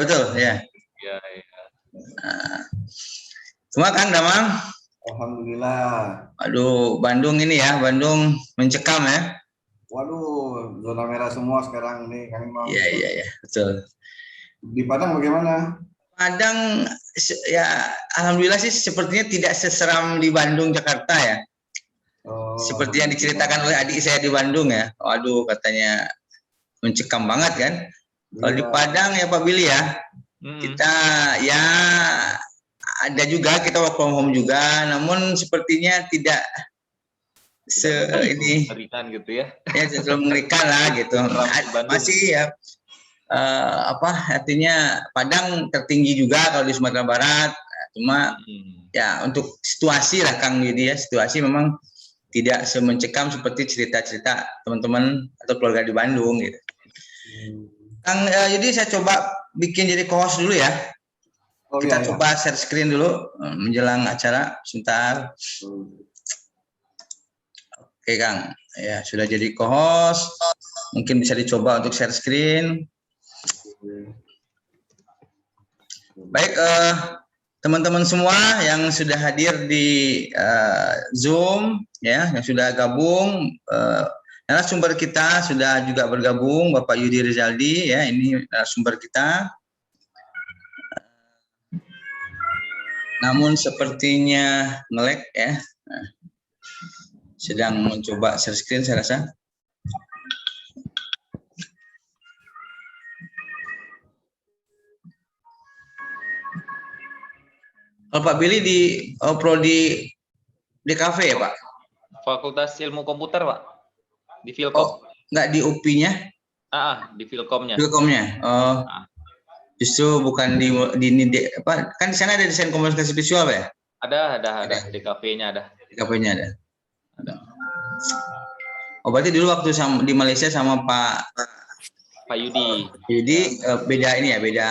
betul ya. Iya, iya. Semua Kang Damang? Alhamdulillah. Aduh, Bandung ini ya, Bandung mencekam ya. Waduh, zona merah semua sekarang ini Kang Imam. Iya, betul. Di Padang bagaimana? Padang ya alhamdulillah sih sepertinya tidak seseram di Bandung, Jakarta ya. Oh, Seperti yang diceritakan oleh adik saya di Bandung ya. Waduh, katanya mencekam banget kan. Kalau di Padang ya Pak Billy ya, kita ya ada juga, kita work from home juga, namun sepertinya tidak ini mengerikan gitu ya. Ya selalu mengerikan lah gitu. Masih ya artinya Padang tertinggi juga kalau di Sumatera Barat. Cuma ya untuk situasi lah Kang Yudi ya, situasi memang tidak semencekam seperti cerita-cerita teman-teman atau keluarga di Bandung gitu. Kang Yudi, saya coba bikin jadi co-host dulu ya. Kita coba share screen dulu menjelang acara sebentar. Oke Kang, ya sudah jadi co-host, mungkin bisa dicoba untuk share screen. Baik, teman-teman semua yang sudah hadir di Zoom, ya, yang sudah gabung, narasumber kita sudah juga bergabung, Bapak Yudi Rizaldi, ya, ini narasumber kita. Namun sepertinya nge-lag ya. Nah, sedang mencoba share screen saya rasa. Kalau Pak Billy di prodi DKV ya Pak? Fakultas Ilmu Komputer Pak, di Filkom. Oh, nggak di UPI-nya? Di Filkomnya. Filkomnya. Oh, justru bukan di apa? Kan di sana ada desain komunikasi visual Pak ya? Ada. DKV-nya ada. DKV-nya ada. Oh, berarti dulu waktu di Malaysia sama Pak Yudi. Beda ini ya, beda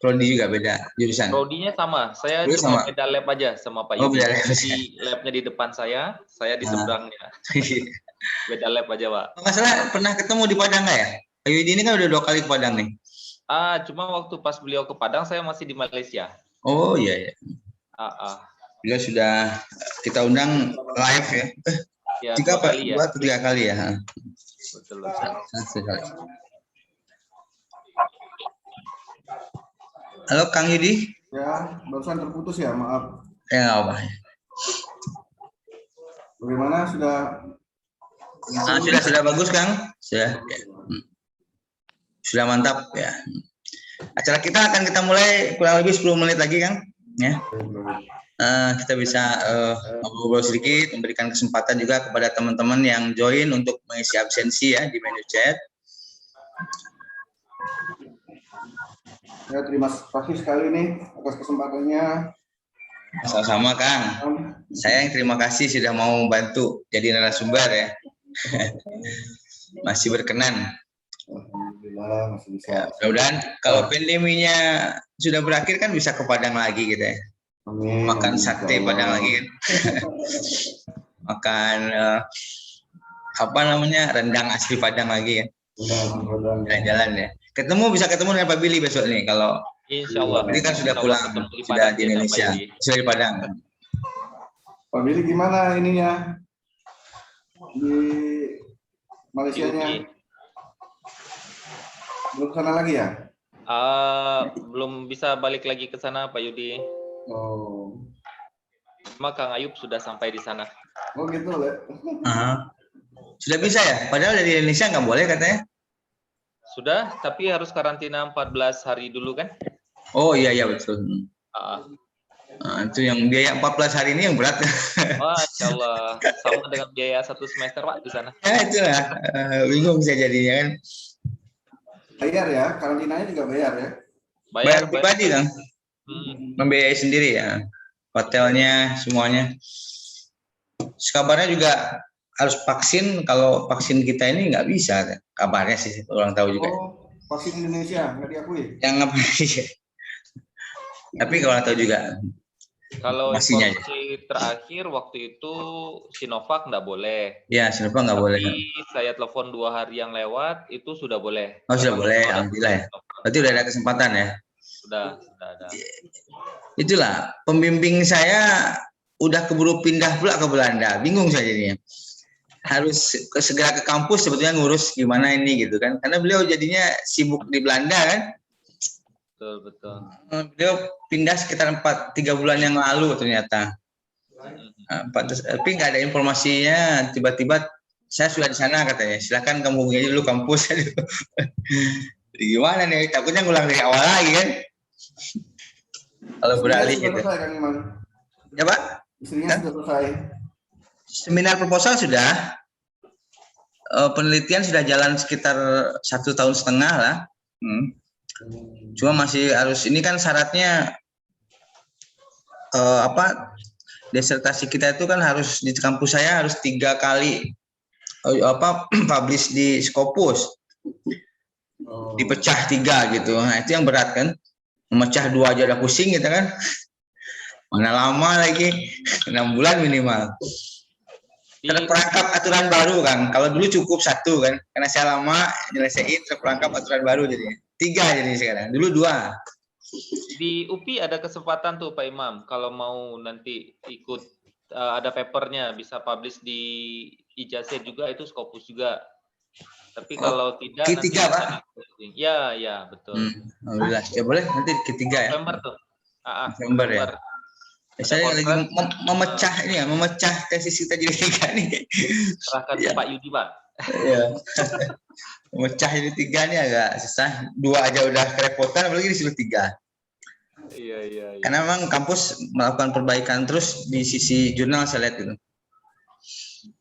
prodi juga, beda jurusan. Prodinya sama. Saya cuma beda lab aja sama Pak Yudi. Jadi labnya di depan saya di seberangnya. Beda lab aja Pak. Nggak salah pernah ketemu di Padang nggak ya? Pak Yudi ini kan udah 2 kali ke Padang nih. Cuma waktu pas beliau ke Padang saya masih di Malaysia. Oh iya. Beliau sudah kita undang live ya. Ya, 3 kali ya. Betul. Halo Kang Yudi. Ya, barusan terputus ya, maaf. Ya nggak apa. Bagaimana sudah bagus Kang? Sudah mantap ya. Acara kita akan kita mulai kurang lebih 10 menit lagi Kang. Ya. Kita bisa ngobrol sedikit, memberikan kesempatan juga kepada teman-teman yang join untuk mengisi absensi ya di menu chat. Ya, terima kasih sekali nih atas kesempatannya. Sama-sama Kang. Saya yang terima kasih sudah mau bantu jadi narasumber ya. Masih berkenan. Alhamdulillah masih bisa. Ya, mudah-mudahan kalau pandeminya sudah berakhir kan bisa ke Padang lagi gitu ya. Amin. Makan sate Padang lagi kan. Makan rendang asli Padang lagi kan. Jalan-jalan ya. Bisa ketemu dengan Pak Billy besok nih kalau Insyaallah. Ini kan sudah pulang, sudah di Indonesia, sudah di Padang. Pak Billy gimana ininya di Malaysia-nya? Belum sana lagi ya? Belum bisa balik lagi ke sana Pak Yudi. Oh. Cuma Kang Ayub sudah sampai di sana. Oh gitu ya. Sudah bisa ya? Padahal dari Indonesia nggak boleh katanya. Sudah, tapi harus karantina 14 hari dulu kan? Oh iya betul. Itu yang biaya 14 hari ini yang berat. Masya Allah, sama dengan biaya 1 semester Pak di sana. Ya itulah, bingung saya jadinya kan. Bayar ya, karantinanya juga bayar ya? Bayar pribadi kan? Membiayai sendiri ya, hotelnya semuanya. Kabarnya juga harus vaksin, kalau vaksin kita ini nggak bisa, kabarnya sih orang tahu juga. Oh, vaksin Indonesia nggak diakui? Yang apa sih? Tapi kalau tahu juga. Kalau informasi terakhir waktu itu Sinovac nggak boleh. Ya, Sinovac nggak boleh. Tapi saya telepon 2 hari yang lewat itu sudah boleh. Oh sudah boleh, alhamdulillah ya. Berarti udah ada kesempatan ya? Sudah ada. Itulah pembimbing saya udah keburu pindah pula ke Belanda, bingung saya jadinya. Harus segera ke kampus sebetulnya ngurus gimana ini gitu kan, karena beliau jadinya sibuk di Belanda kan. Betul. Beliau pindah sekitar 3 bulan yang lalu ternyata. Tapi nggak ada informasinya, tiba-tiba saya sudah di sana katanya, silakan kamu hubungi dulu kampus. Jadi gimana nih, takutnya ngulang dari awal lagi kan kalau beralih gitu. Ya Pak? Istrinya sudah selesai. Seminar proposal sudah, penelitian sudah jalan sekitar 1,5 tahun lah. Cuma masih harus, ini kan syaratnya disertasi kita itu kan harus di kampus saya harus 3 kali publish di Scopus, dipecah 3 gitu. Nah itu yang berat kan, memecah 2 aja udah pusing gitu kan, mana lama lagi 6 bulan minimal. Terperangkap aturan baru kan, kalau dulu cukup 1 kan, karena saya lama nyelesain, terperangkap aturan baru jadi 3 jadi sekarang, dulu 2. Di UPI ada kesempatan tuh Pak Imam, kalau mau nanti ikut ada papernya bisa publish di ijazah juga, itu Scopus juga. Tapi kalau tidak Q3 nanti Pak? Ya betul. Alhamdulillah, ya boleh nanti Q3 ya. November tuh. November ya. Saya lagi memecah ini ya, memecah tesis kita jadi 3 nih. Serahkan ke Pak Yudi Pak. Iya. Memecah jadi 3 nih agak susah. 2 aja udah kerepotan, apalagi disuruh 3. Iya. Karena memang kampus melakukan perbaikan terus di sisi jurnal saya lihat gitu.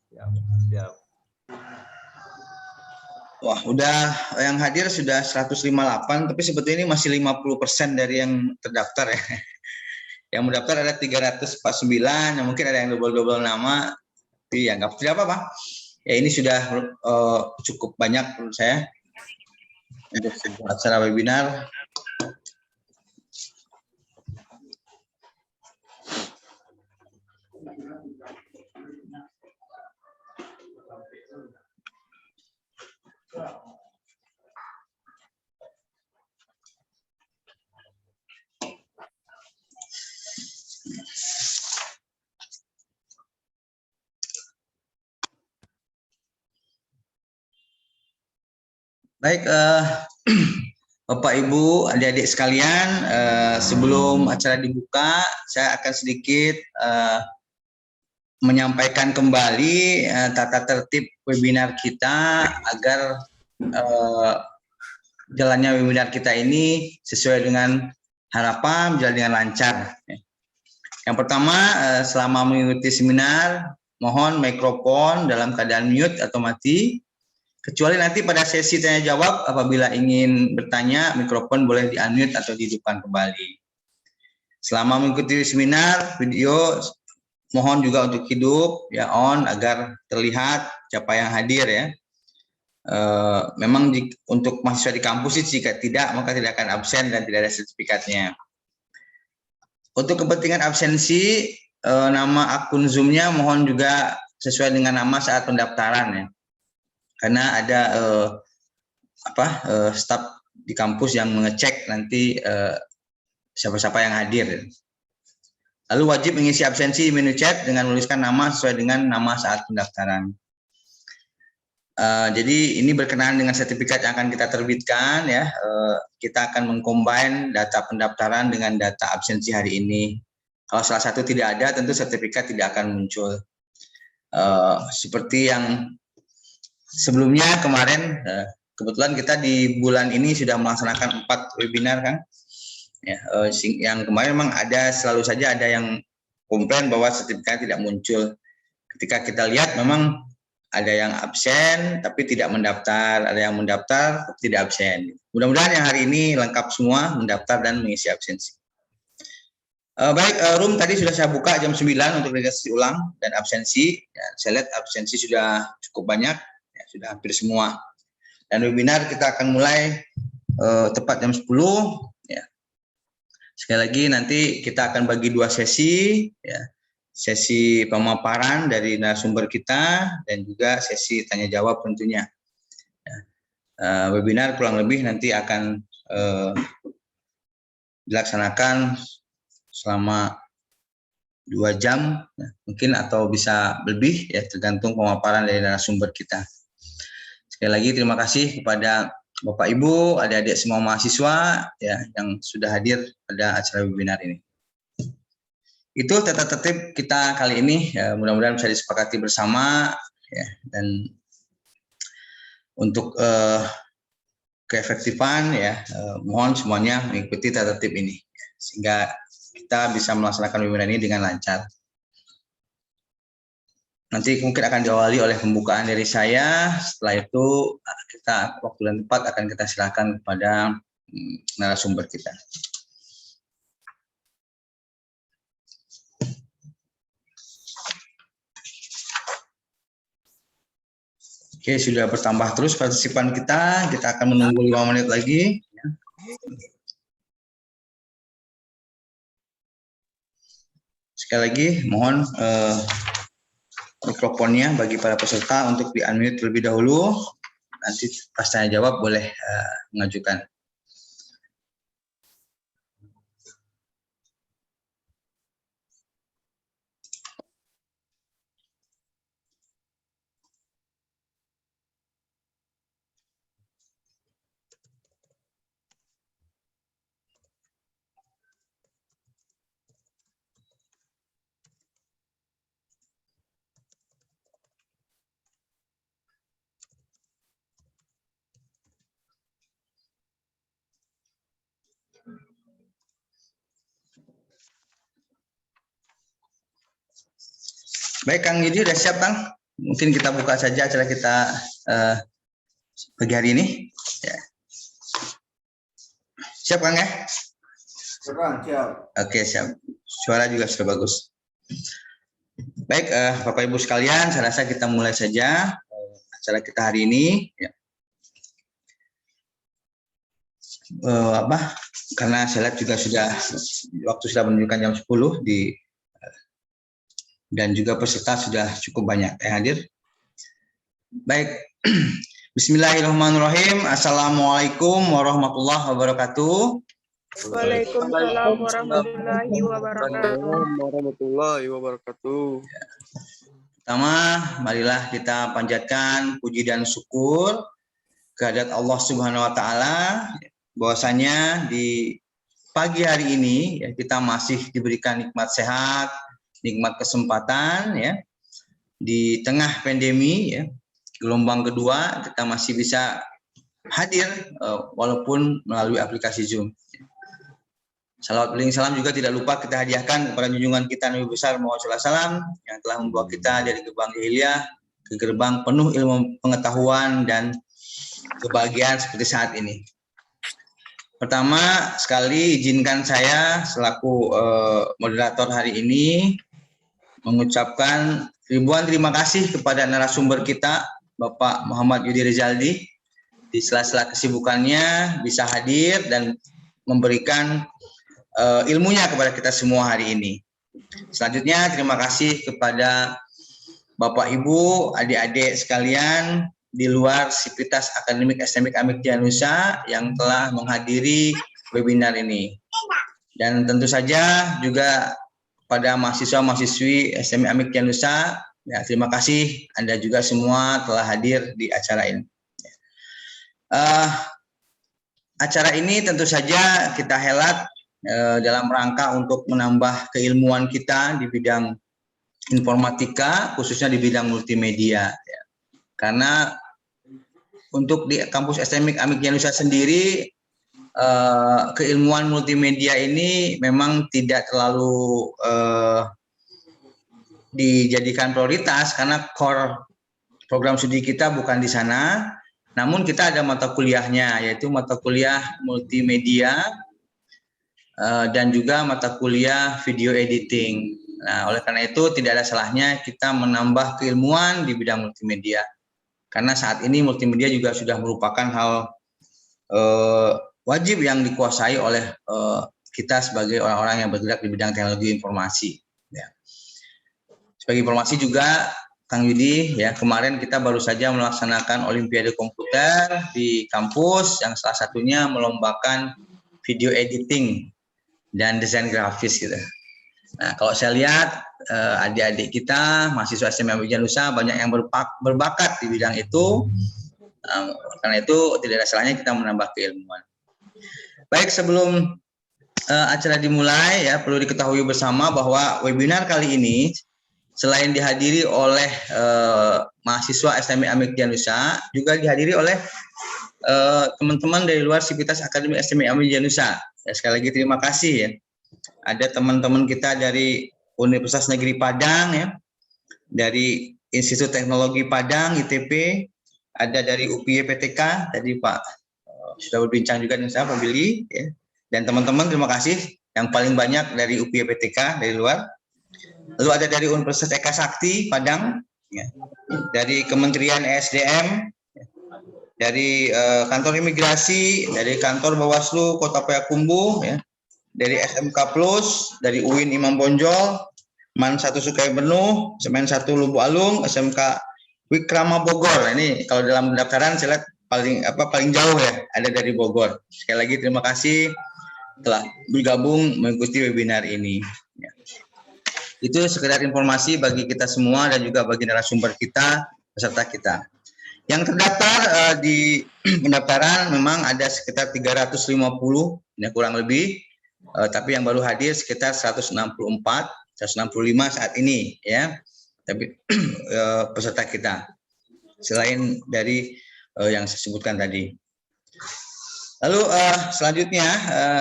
Siap. Wah, udah yang hadir sudah 158, tapi sebetulnya ini masih 50% dari yang terdaftar ya. Yang mendaftar ada 349, mungkin ada yang double nama, tapi ya nggak apa-apa. Ya ini sudah cukup banyak menurut saya untuk acara webinar. Baik, Bapak Ibu, adik-adik sekalian, sebelum acara dibuka, saya akan sedikit menyampaikan kembali tata tertib webinar kita agar jalannya webinar kita ini sesuai dengan harapan, berjalan dengan lancar. Yang pertama, selama mengikuti seminar, mohon mikrofon dalam keadaan mute atau mati. Kecuali nanti pada sesi tanya jawab, apabila ingin bertanya, mikrofon boleh di-unmute atau dihidupkan kembali. Selama mengikuti seminar, video mohon juga untuk hidup, ya on, agar terlihat siapa yang hadir ya. Memang untuk mahasiswa di kampus, jika tidak, maka tidak akan absen dan tidak ada sertifikatnya. Untuk kepentingan absensi, nama akun Zoom-nya mohon juga sesuai dengan nama saat pendaftaran ya. Karena ada staf di kampus yang mengecek nanti siapa-siapa yang hadir. Lalu wajib mengisi absensi menu chat dengan menuliskan nama sesuai dengan nama saat pendaftaran. Jadi ini berkenaan dengan sertifikat yang akan kita terbitkan ya. Kita akan mengcombine data pendaftaran dengan data absensi hari ini. Kalau salah satu tidak ada, tentu sertifikat tidak akan muncul. Seperti yang sebelumnya kemarin, kebetulan kita di bulan ini sudah melaksanakan 4 webinar kan. Ya, yang kemarin memang selalu saja ada yang komplain bahwa sertifikat tidak muncul. Ketika kita lihat memang ada yang absen tapi tidak mendaftar, ada yang mendaftar tapi tidak absen. Mudah-mudahan yang hari ini lengkap semua mendaftar dan mengisi absensi. Baik, room tadi sudah saya buka jam 9 untuk registrasi ulang dan absensi. Ya, saya lihat absensi sudah cukup banyak, ya, sudah hampir semua. Dan webinar kita akan mulai tepat jam 10. Ya. Sekali lagi nanti kita akan bagi 2 sesi, ya. Sesi pemaparan dari narasumber kita dan juga sesi tanya jawab tentunya. Ya. Webinar kurang lebih nanti akan dilaksanakan selama 2 jam ya, mungkin atau bisa lebih ya tergantung pemaparan dari narasumber kita. Sekali lagi terima kasih kepada Bapak Ibu, adik-adik semua mahasiswa ya yang sudah hadir pada acara webinar ini. Itu tata tertib kita kali ini ya, mudah-mudahan bisa disepakati bersama ya, dan untuk keefektifan ya mohon semuanya mengikuti tata tertib ini ya, sehingga kita bisa melaksanakan webinar ini dengan lancar. Nanti mungkin akan diawali oleh pembukaan dari saya. Setelah itu kita waktu dan tempat akan kita silakan kepada narasumber kita. Oke, sudah bertambah terus partisipan kita. Kita akan menunggu 5 menit lagi. Sekali lagi, mohon mikrofonnya bagi para peserta untuk di-unmute terlebih dahulu. Nanti pas tanya jawab boleh mengajukan. Baik, Kang Yudi udah siap, Kang? Mungkin kita buka saja acara kita pagi hari ini. Ya. Siap, Kang ya? Siap. Oke, siap. Suara juga sudah bagus. Baik, Bapak Ibu sekalian, saya rasa kita mulai saja acara kita hari ini. Ya. Karena saya lihat juga waktu sudah menunjukkan jam 10 dan juga peserta sudah cukup banyak yang hadir. Baik, Bismillahirrahmanirrahim. Assalamualaikum warahmatullahi wabarakatuh. Waalaikumsalam warahmatullahi wabarakatuh. Pertama, marilah kita panjatkan puji dan syukur kehadirat Allah Subhanahu wa taala bahwasanya di pagi hari ini ya, kita masih diberikan nikmat sehat, nikmat kesempatan ya. Di tengah pandemi ya, gelombang kedua kita masih bisa hadir walaupun melalui aplikasi Zoom. Salawat beliling salam juga tidak lupa kita hadiahkan kepada junjungan kita Nabi besar Muhammad SAW yang telah membawa kita dari gerbang jahiliyah ke gerbang penuh ilmu pengetahuan dan kebahagiaan seperti saat ini. Pertama sekali izinkan saya selaku moderator hari ini mengucapkan ribuan terima kasih kepada narasumber kita Bapak Muhammad Yudi Rizaldi di sela-sela kesibukannya bisa hadir dan memberikan ilmunya kepada kita semua hari ini. Selanjutnya terima kasih kepada Bapak Ibu, adik-adik sekalian di luar Sivitas Akademik SMIK Amik Nusa yang telah menghadiri webinar ini. Dan tentu saja juga pada mahasiswa-mahasiswi SMIK Amik Nusa, ya, terima kasih Anda juga semua telah hadir di acara ini. Acara ini tentu saja kita helat dalam rangka untuk menambah keilmuan kita di bidang informatika, khususnya di bidang multimedia. Ya. Karena untuk di kampus SMIK Amik Nusa sendiri, keilmuan multimedia ini memang tidak terlalu dijadikan prioritas karena core program studi kita bukan di sana. Namun kita ada mata kuliahnya, yaitu mata kuliah multimedia dan juga mata kuliah video editing. Nah, oleh karena itu tidak ada salahnya kita menambah keilmuan di bidang multimedia. Karena saat ini multimedia juga sudah merupakan hal wajib yang dikuasai oleh kita sebagai orang-orang yang bergerak di bidang teknologi informasi. Ya. Sebagai informasi juga, Kang Yudi, ya kemarin kita baru saja melaksanakan Olimpiade Komputer di kampus yang salah satunya melombakan video editing. dan desain grafis gitu. Nah, kalau saya lihat adik-adik kita mahasiswa STM Amik Janusa banyak yang berbakat di bidang itu. Karena itu tidak ada salahnya kita menambah keilmuan. Baik, sebelum acara dimulai ya perlu diketahui bersama bahwa webinar kali ini selain dihadiri oleh mahasiswa STM Amik Janusa, juga dihadiri oleh teman-teman dari luar Sivitas Akademi STM Amik Janusa. Ya, sekali lagi terima kasih ya. Ada teman-teman kita dari Universitas Negeri Padang ya, dari Institut Teknologi Padang ITP, ada dari UPY PTK tadi Pak sudah berbincang juga dengan saya Pak Billy ya. Dan teman-teman terima kasih yang paling banyak dari UPY PTK dari luar. Lalu ada dari Universitas Eka Sakti Padang ya. Dari Kementerian ESDM, dari kantor imigrasi, dari kantor Bawaslu Kota Payakumbuh ya. Dari SMK Plus, dari UIN Imam Bonjol, MAN 1 Sukabumi, Semen 1 Lubuk Alung, SMK Wikrama Bogor. Nah, ini kalau dalam pendaftaran saya lihat paling jauh ya, ada dari Bogor. Sekali lagi terima kasih telah bergabung mengikuti webinar ini. Ya. Itu sekedar informasi bagi kita semua dan juga bagi narasumber kita, peserta kita. Yang terdaftar di pendaftaran memang ada sekitar 350, ya kurang lebih. Tapi yang baru hadir sekitar 165 saat ini ya. Tapi peserta kita selain dari yang saya sebutkan tadi. Lalu selanjutnya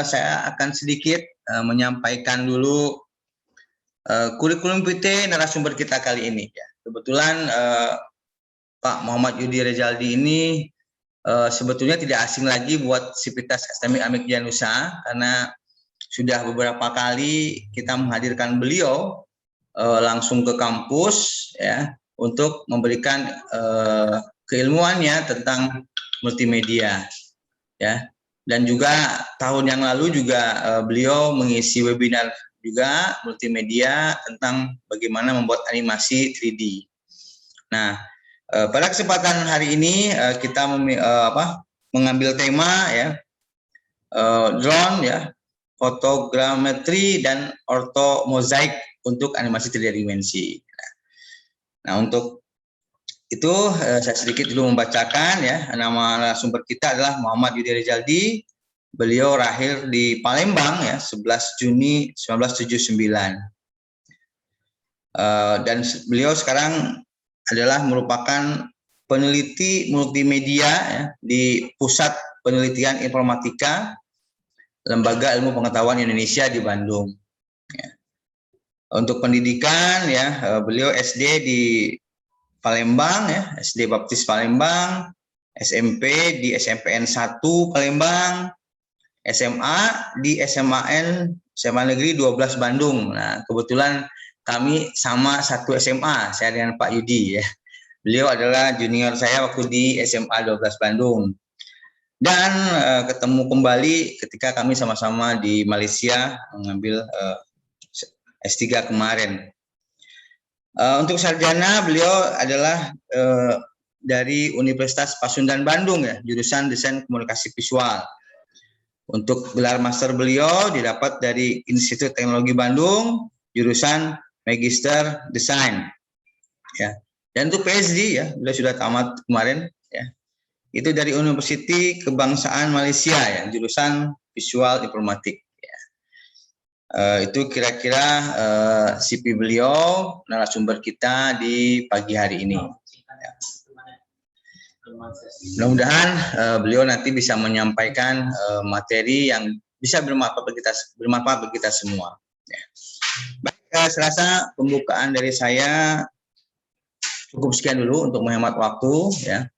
saya akan sedikit menyampaikan dulu kurikulum vitae narasumber kita kali ini ya. Kebetulan Pak Muhammad Yudi Rezaldi ini sebetulnya tidak asing lagi buat Sivitas STM Amik Janusa karena sudah beberapa kali kita menghadirkan beliau langsung ke kampus ya untuk memberikan keilmuannya tentang multimedia ya. Dan juga tahun yang lalu juga beliau mengisi webinar juga multimedia tentang bagaimana membuat animasi 3D. Nah, pada kesempatan hari ini kita mengambil tema ya drone ya, fotogrametri dan ortomozaik untuk animasi 3 dimensi. Nah, untuk itu saya sedikit dulu membacakan ya. Nama narasumber kita adalah Muhammad Yudi Rezaldi. Beliau lahir di Palembang ya 11 Juni 1979. Dan beliau sekarang adalah merupakan peneliti multimedia ya, di Pusat Penelitian Informatika Lembaga Ilmu Pengetahuan Indonesia di Bandung. Ya. Untuk pendidikan ya beliau SD di Palembang ya, SD Baptis Palembang, SMP di SMPN 1 Palembang, SMA di SMA Negeri 12 Bandung. Nah, kebetulan kami sama satu SMA, saya dengan Pak Yudi ya. Beliau adalah junior saya waktu di SMA 12 Bandung. Dan ketemu kembali ketika kami sama-sama di Malaysia mengambil S3 kemarin. Untuk sarjana beliau adalah dari Universitas Pasundan Bandung ya, jurusan Desain Komunikasi Visual. Untuk gelar master beliau didapat dari Institut Teknologi Bandung, jurusan Magister Desain. Ya. Dan untuk PhD ya, beliau sudah tamat kemarin ya. Itu dari Universiti Kebangsaan Malaysia ya, jurusan Visual Informatik. Ya. Itu kira-kira CV beliau, narasumber kita di pagi hari ini. Ya. Mudah-mudahan beliau nanti bisa menyampaikan materi yang bisa bermanfaat bagi kita semua. Ya. Baik, saya rasa pembukaan dari saya cukup sekian dulu untuk menghemat waktu. Ya.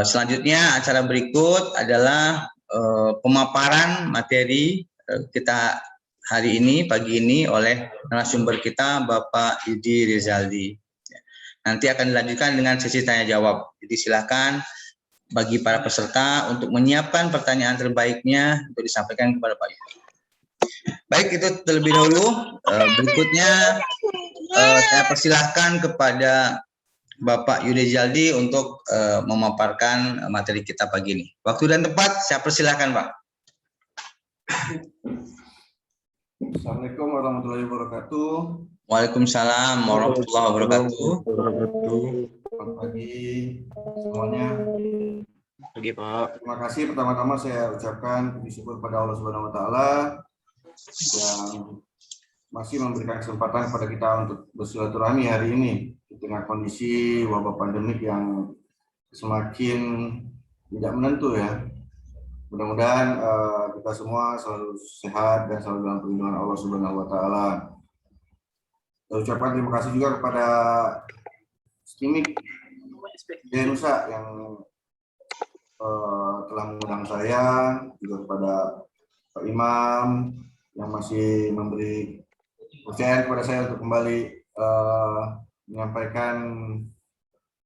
Selanjutnya acara berikut adalah pemaparan materi kita hari ini, pagi ini oleh narasumber kita Bapak Yudi Rezaldi. Nanti akan dilanjutkan dengan sesi tanya jawab. Jadi silakan bagi para peserta untuk menyiapkan pertanyaan terbaiknya untuk disampaikan kepada Pak Yudi. Baik, itu terlebih dahulu. Berikutnya saya persilahkan kepada Bapak Yudi Rezaldi untuk memaparkan materi kita pagi ini. Waktu dan tempat saya persilahkan, Pak. Assalamualaikum warahmatullahi wabarakatuh. Waalaikumsalam warahmatullahi wabarakatuh. Selamat pagi semuanya. Pagi Pak. Terima kasih pertama-tama saya ucapkan puji syukur pada Allah Subhanahu wa taala yang masih memberikan kesempatan kepada kita untuk bersilaturahmi hari ini di tengah kondisi wabah pandemik yang semakin tidak menentu ya. Mudah-mudahan kita semua selalu sehat dan selalu dalam perlindungan Allah Subhanahu wa taala. Saya ucapkan terima kasih juga kepada Skimik Denusa yang telah mengundang saya, juga kepada Pak Imam yang masih memberi kepercayaan kepada saya untuk kembali menyampaikan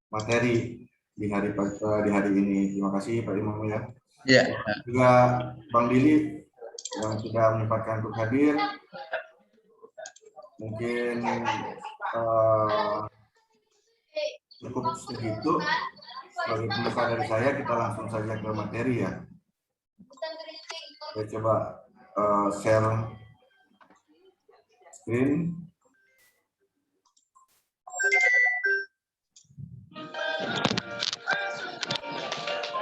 materi di hari ini. Terima kasih Pak Imam ya. Ya. Juga Bang Dili yang sudah menyempatkan untuk hadir. Mungkin cukup segitu sebagai pembuka dari saya. Kita langsung saja ke materi ya. Saya coba share screen.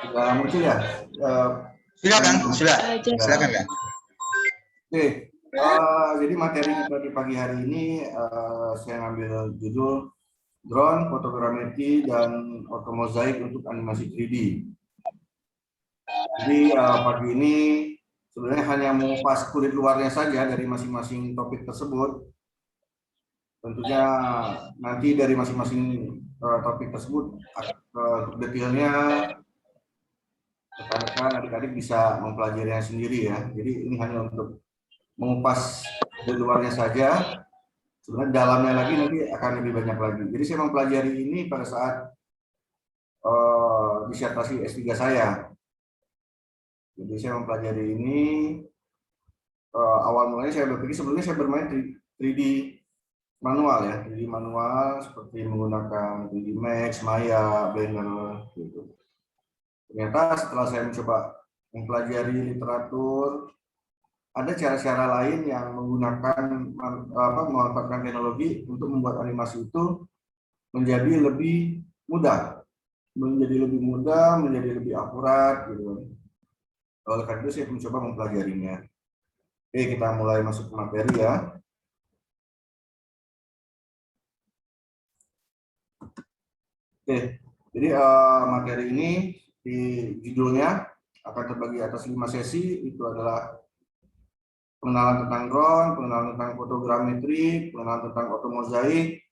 Sudah muncul ya? Silakan, silakan kan. Oke, jadi materi kita di pagi hari ini saya ngambil judul drone, fotogrametri, dan otomozaik untuk animasi 3D. Jadi pagi ini sebenarnya hanya mengupas kulit luarnya saja dari masing-masing topik tersebut. Tentunya nanti dari masing-masing topik tersebut untuk detailnya rekan-rekan adik-adik bisa mempelajarinya sendiri ya. Jadi ini hanya untuk mengupas di luarnya saja. Sebenarnya dalamnya lagi nanti akan lebih banyak lagi. Jadi saya mempelajari ini pada saat disertasi S3 saya. Jadi saya mempelajari ini awal mulanya saya berpikir sebelumnya saya bermain 3D manual ya, 3D manual seperti menggunakan 3D Max, Maya, Blender gitu. Ternyata setelah saya mencoba mempelajari literatur, ada cara-cara lain yang menggunakan memanfaatkan teknologi untuk membuat animasi itu menjadi lebih mudah, menjadi lebih akurat gitu. Oleh karena itu saya mencoba mempelajarinya. Oke, kita mulai masuk ke materi ya. Oke, jadi materi ini di judulnya akan terbagi atas 5 sesi. Itu adalah pengenalan tentang drone, pengenalan tentang fotogrametri, pengenalan tentang otomozaik,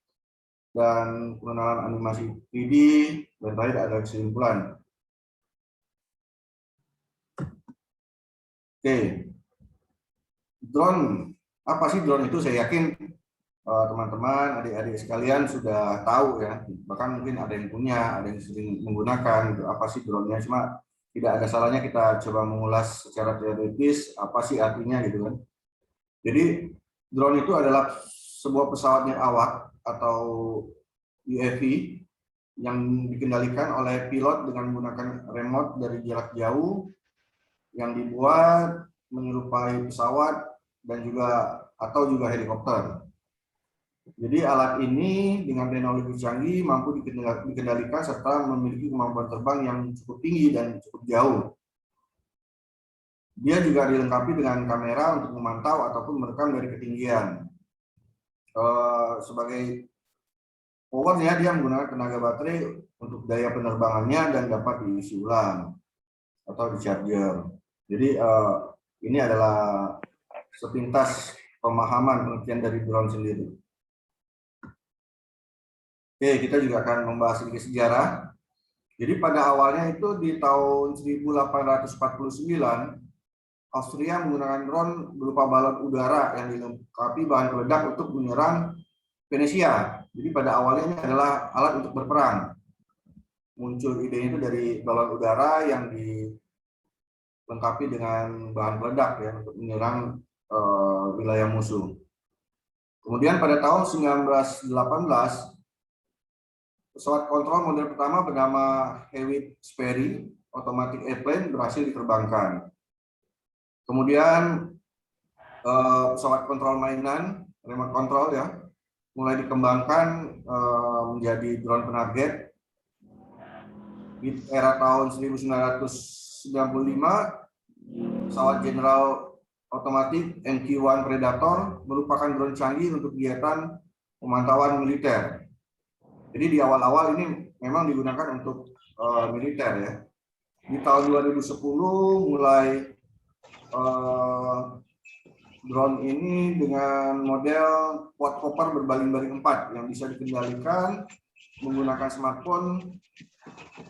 dan pengenalan animasi 3D, dan terakhir ada kesimpulan. Oke, drone, apa sih drone itu? Saya yakin teman-teman, adik-adik sekalian sudah tahu ya, bahkan mungkin ada yang punya, ada yang sering menggunakan, gitu. Apa sih drone-nya, cuma tidak ada salahnya kita coba mengulas secara teoritis, apa sih artinya gitu kan. Jadi drone itu adalah sebuah pesawat yang awak atau UAV yang dikendalikan oleh pilot dengan menggunakan remote dari jarak jauh yang dibuat menyerupai pesawat dan juga helikopter. Jadi alat ini dengan teknologi canggih mampu dikendalikan serta memiliki kemampuan terbang yang cukup tinggi dan cukup jauh. Dia juga dilengkapi dengan kamera untuk memantau ataupun merekam dari ketinggian. Sebagai powernya dia menggunakan tenaga baterai untuk daya penerbangannya dan dapat diisi ulang atau di charger. Jadi ini adalah sepintas pemahaman pengertian dari drone sendiri. Oke, kita juga akan membahas sedikit sejarah. Jadi pada awalnya itu di tahun 1849, Austria menggunakan drone berupa balon udara yang dilengkapi bahan peledak untuk menyerang Venesia. Jadi pada awalnya ini adalah alat untuk berperang. Muncul ide itu dari balon udara yang dilengkapi dengan bahan peledak ya untuk menyerang wilayah musuh. Kemudian pada tahun 1918, pesawat kontrol model pertama bernama Hewitt Sperry Automatic Airplane berhasil diterbangkan. Kemudian pesawat kontrol mainan, remote control ya, mulai dikembangkan menjadi drone penarget. Di era tahun 1995, pesawat General Automatic MQ-1 Predator merupakan drone canggih untuk kegiatan pemantauan militer. Jadi di awal-awal ini memang digunakan untuk militer ya. Di tahun 2010 mulai drone ini dengan model quadcopter berbaling-baling 4 yang bisa dikendalikan menggunakan smartphone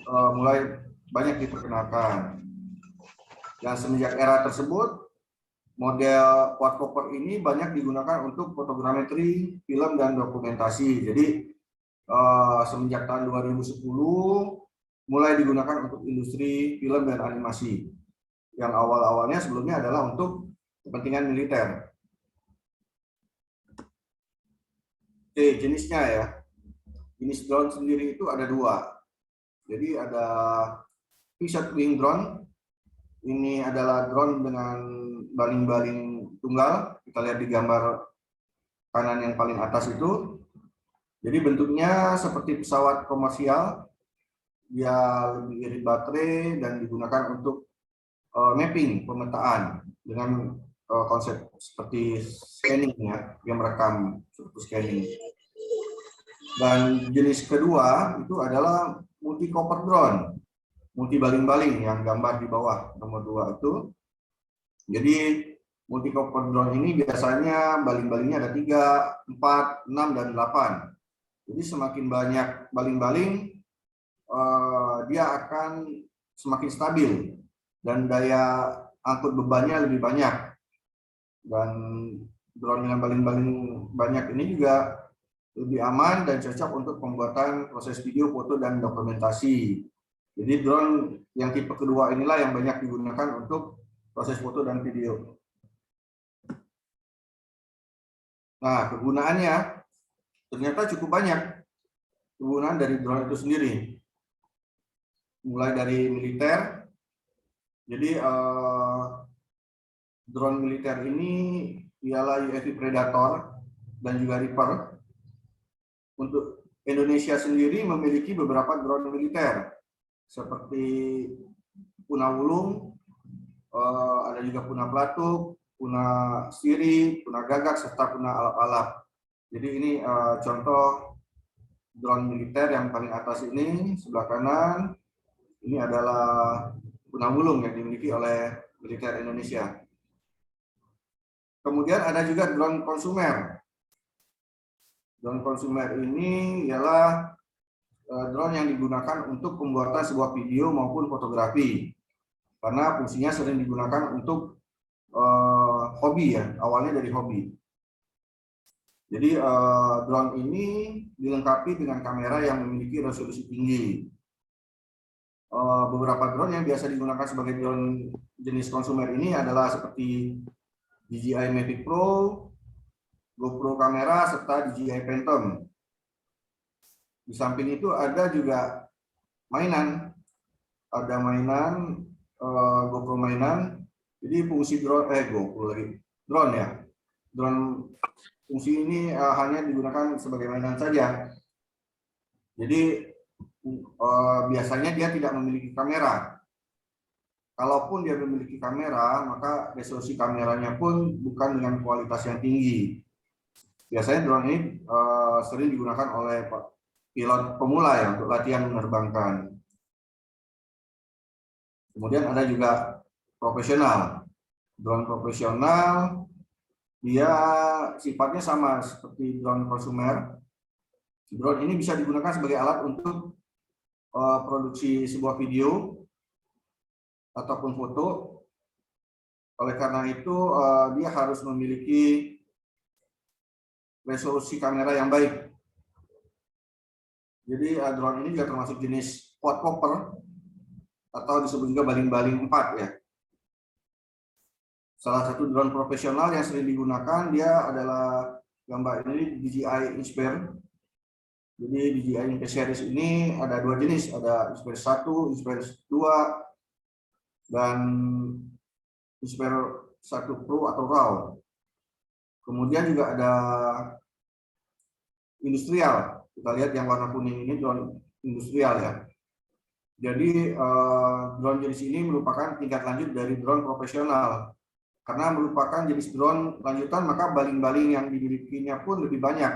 mulai banyak diperkenalkan. Dan semenjak era tersebut, model quadcopter ini banyak digunakan untuk fotogrametri, film, dan dokumentasi. Jadi semenjak tahun 2010 mulai digunakan untuk industri film dan animasi. Yang awal-awalnya sebelumnya adalah untuk kepentingan militer. Oke, jenisnya ya. Jenis drone sendiri itu ada 2. Jadi ada fixed wing drone. Ini adalah drone dengan baling-baling tunggal. Kita lihat di gambar kanan yang paling atas itu. Jadi bentuknya seperti pesawat komersial. Dia lebih irit baterai dan digunakan untuk mapping, pemetaan dengan konsep seperti scanning ya, yang merekam seperti scanning. Dan jenis kedua itu adalah multi copter drone, multi baling-baling yang gambar di bawah nomor 2 itu. Jadi multi copter drone ini biasanya baling-balingnya ada 3, 4, 6, dan 8. Jadi semakin banyak baling-baling, dia akan semakin stabil dan daya angkut bebannya lebih banyak. Dan drone dengan baling-baling banyak ini juga lebih aman dan cocok untuk pembuatan proses video, foto, dan dokumentasi. Jadi drone yang tipe kedua inilah yang banyak digunakan untuk proses foto dan video. Nah, kegunaannya ternyata cukup banyak. Kegunaan dari drone itu sendiri. Mulai dari militer. Jadi drone militer ini ialah UAV Predator dan juga Reaper. Untuk Indonesia sendiri memiliki beberapa drone militer seperti Puna Wulung, ada juga Puna Pelatuk, Puna Siri, Puna Gagak, serta Puna Alap-Alap. Jadi ini contoh drone militer yang paling atas ini, sebelah kanan, ini adalah Puna Wulung yang dimiliki oleh militer Indonesia. Kemudian ada juga drone konsumer. Drone konsumer ini ialah drone yang digunakan untuk pembuatan sebuah video maupun fotografi. Karena fungsinya sering digunakan untuk hobi ya, awalnya dari hobi. Jadi drone ini dilengkapi dengan kamera yang memiliki resolusi tinggi. Beberapa drone yang biasa digunakan sebagai drone jenis konsumer ini adalah seperti DJI Mavic Pro, GoPro kamera, serta DJI Phantom. Di samping itu ada juga mainan. Ada mainan, GoPro mainan. Jadi fungsi drone, drone ya. Drone fungsi ini hanya digunakan sebagai mainan saja. Jadi biasanya dia tidak memiliki kamera. Kalaupun dia memiliki kamera, maka resolusi kameranya pun bukan dengan kualitas yang tinggi. Biasanya drone ini sering digunakan oleh pilot pemula ya untuk latihan menerbangkan. Kemudian ada juga profesional. Drone profesional, dia sifatnya sama seperti drone konsumer. Drone ini bisa digunakan sebagai alat untuk produksi sebuah video ataupun foto. Oleh karena itu dia harus memiliki resolusi kamera yang baik. Jadi drone ini juga termasuk jenis quadcopter atau disebut juga baling-baling 4 ya. Salah satu drone profesional yang sering digunakan dia adalah gambar ini DJI Inspire. Jadi DJI Inspire series ini ada 2 jenis, ada Inspire 1, Inspire 2, dan Inspire 1 Pro atau RAW. Kemudian juga ada industrial. Kita lihat yang warna kuning ini drone industrial ya. Jadi drone jenis ini merupakan tingkat lanjut dari drone profesional. Karena merupakan jenis drone lanjutan, maka baling-baling yang dimilikinya pun lebih banyak.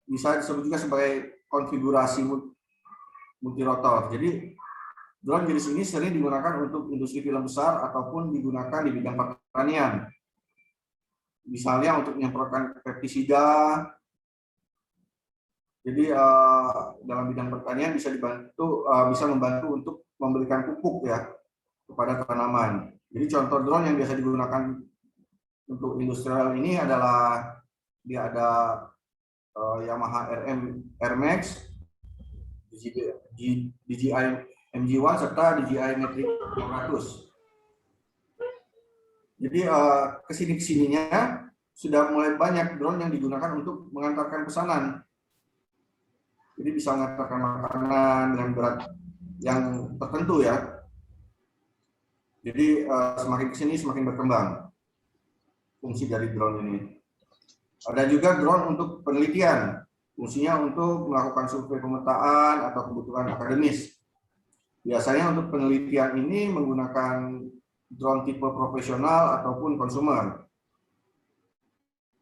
Bisa disebut juga sebagai konfigurasi multirotor. Jadi drone jenis ini sering digunakan untuk industri film besar ataupun digunakan di bidang pertanian. Misalnya untuk menyemprotkan pestisida. Jadi dalam bidang pertanian bisa membantu untuk memberikan pupuk ya kepada tanaman. Jadi contoh drone yang biasa digunakan untuk industrial ini adalah dia ada Yamaha RM Air Max, DJI MG1 serta DJI Mavic 500. Jadi kesini-kesininya sudah mulai banyak drone yang digunakan untuk mengantarkan pesanan. Jadi bisa mengantarkan makanan dengan berat yang tertentu ya. Jadi semakin kesini semakin berkembang fungsi dari drone ini. Ada juga drone untuk penelitian, fungsinya untuk melakukan survei pemetaan atau kebutuhan akademis. Biasanya untuk penelitian ini menggunakan drone tipe profesional ataupun konsumer.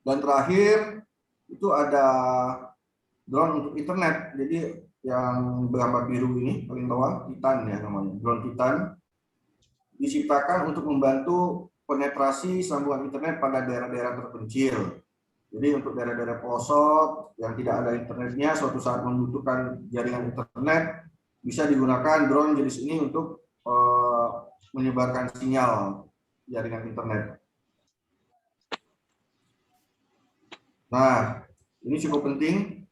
Dan terakhir itu ada drone untuk internet. Jadi yang bergambar biru ini paling bawah, Titan ya namanya, drone Titan. Diciptakan untuk membantu penetrasi sambungan internet pada daerah-daerah terpencil. Jadi untuk daerah-daerah pelosok yang tidak ada internetnya, suatu saat membutuhkan jaringan internet, bisa digunakan drone jenis ini untuk menyebarkan sinyal jaringan internet. Nah, ini cukup penting.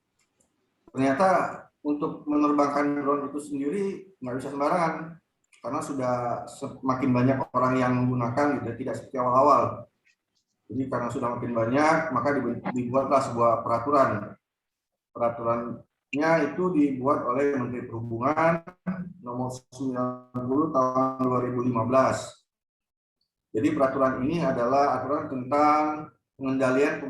Ternyata untuk menerbangkan drone itu sendiri nggak bisa sembarangan, karena sudah semakin banyak orang yang menggunakan, gitu, tidak seperti awal-awal. Jadi karena sudah makin banyak, maka dibuatlah sebuah peraturan. Peraturannya itu dibuat oleh Menteri Perhubungan nomor 90 tahun 2015. Jadi peraturan ini adalah aturan tentang pengendalian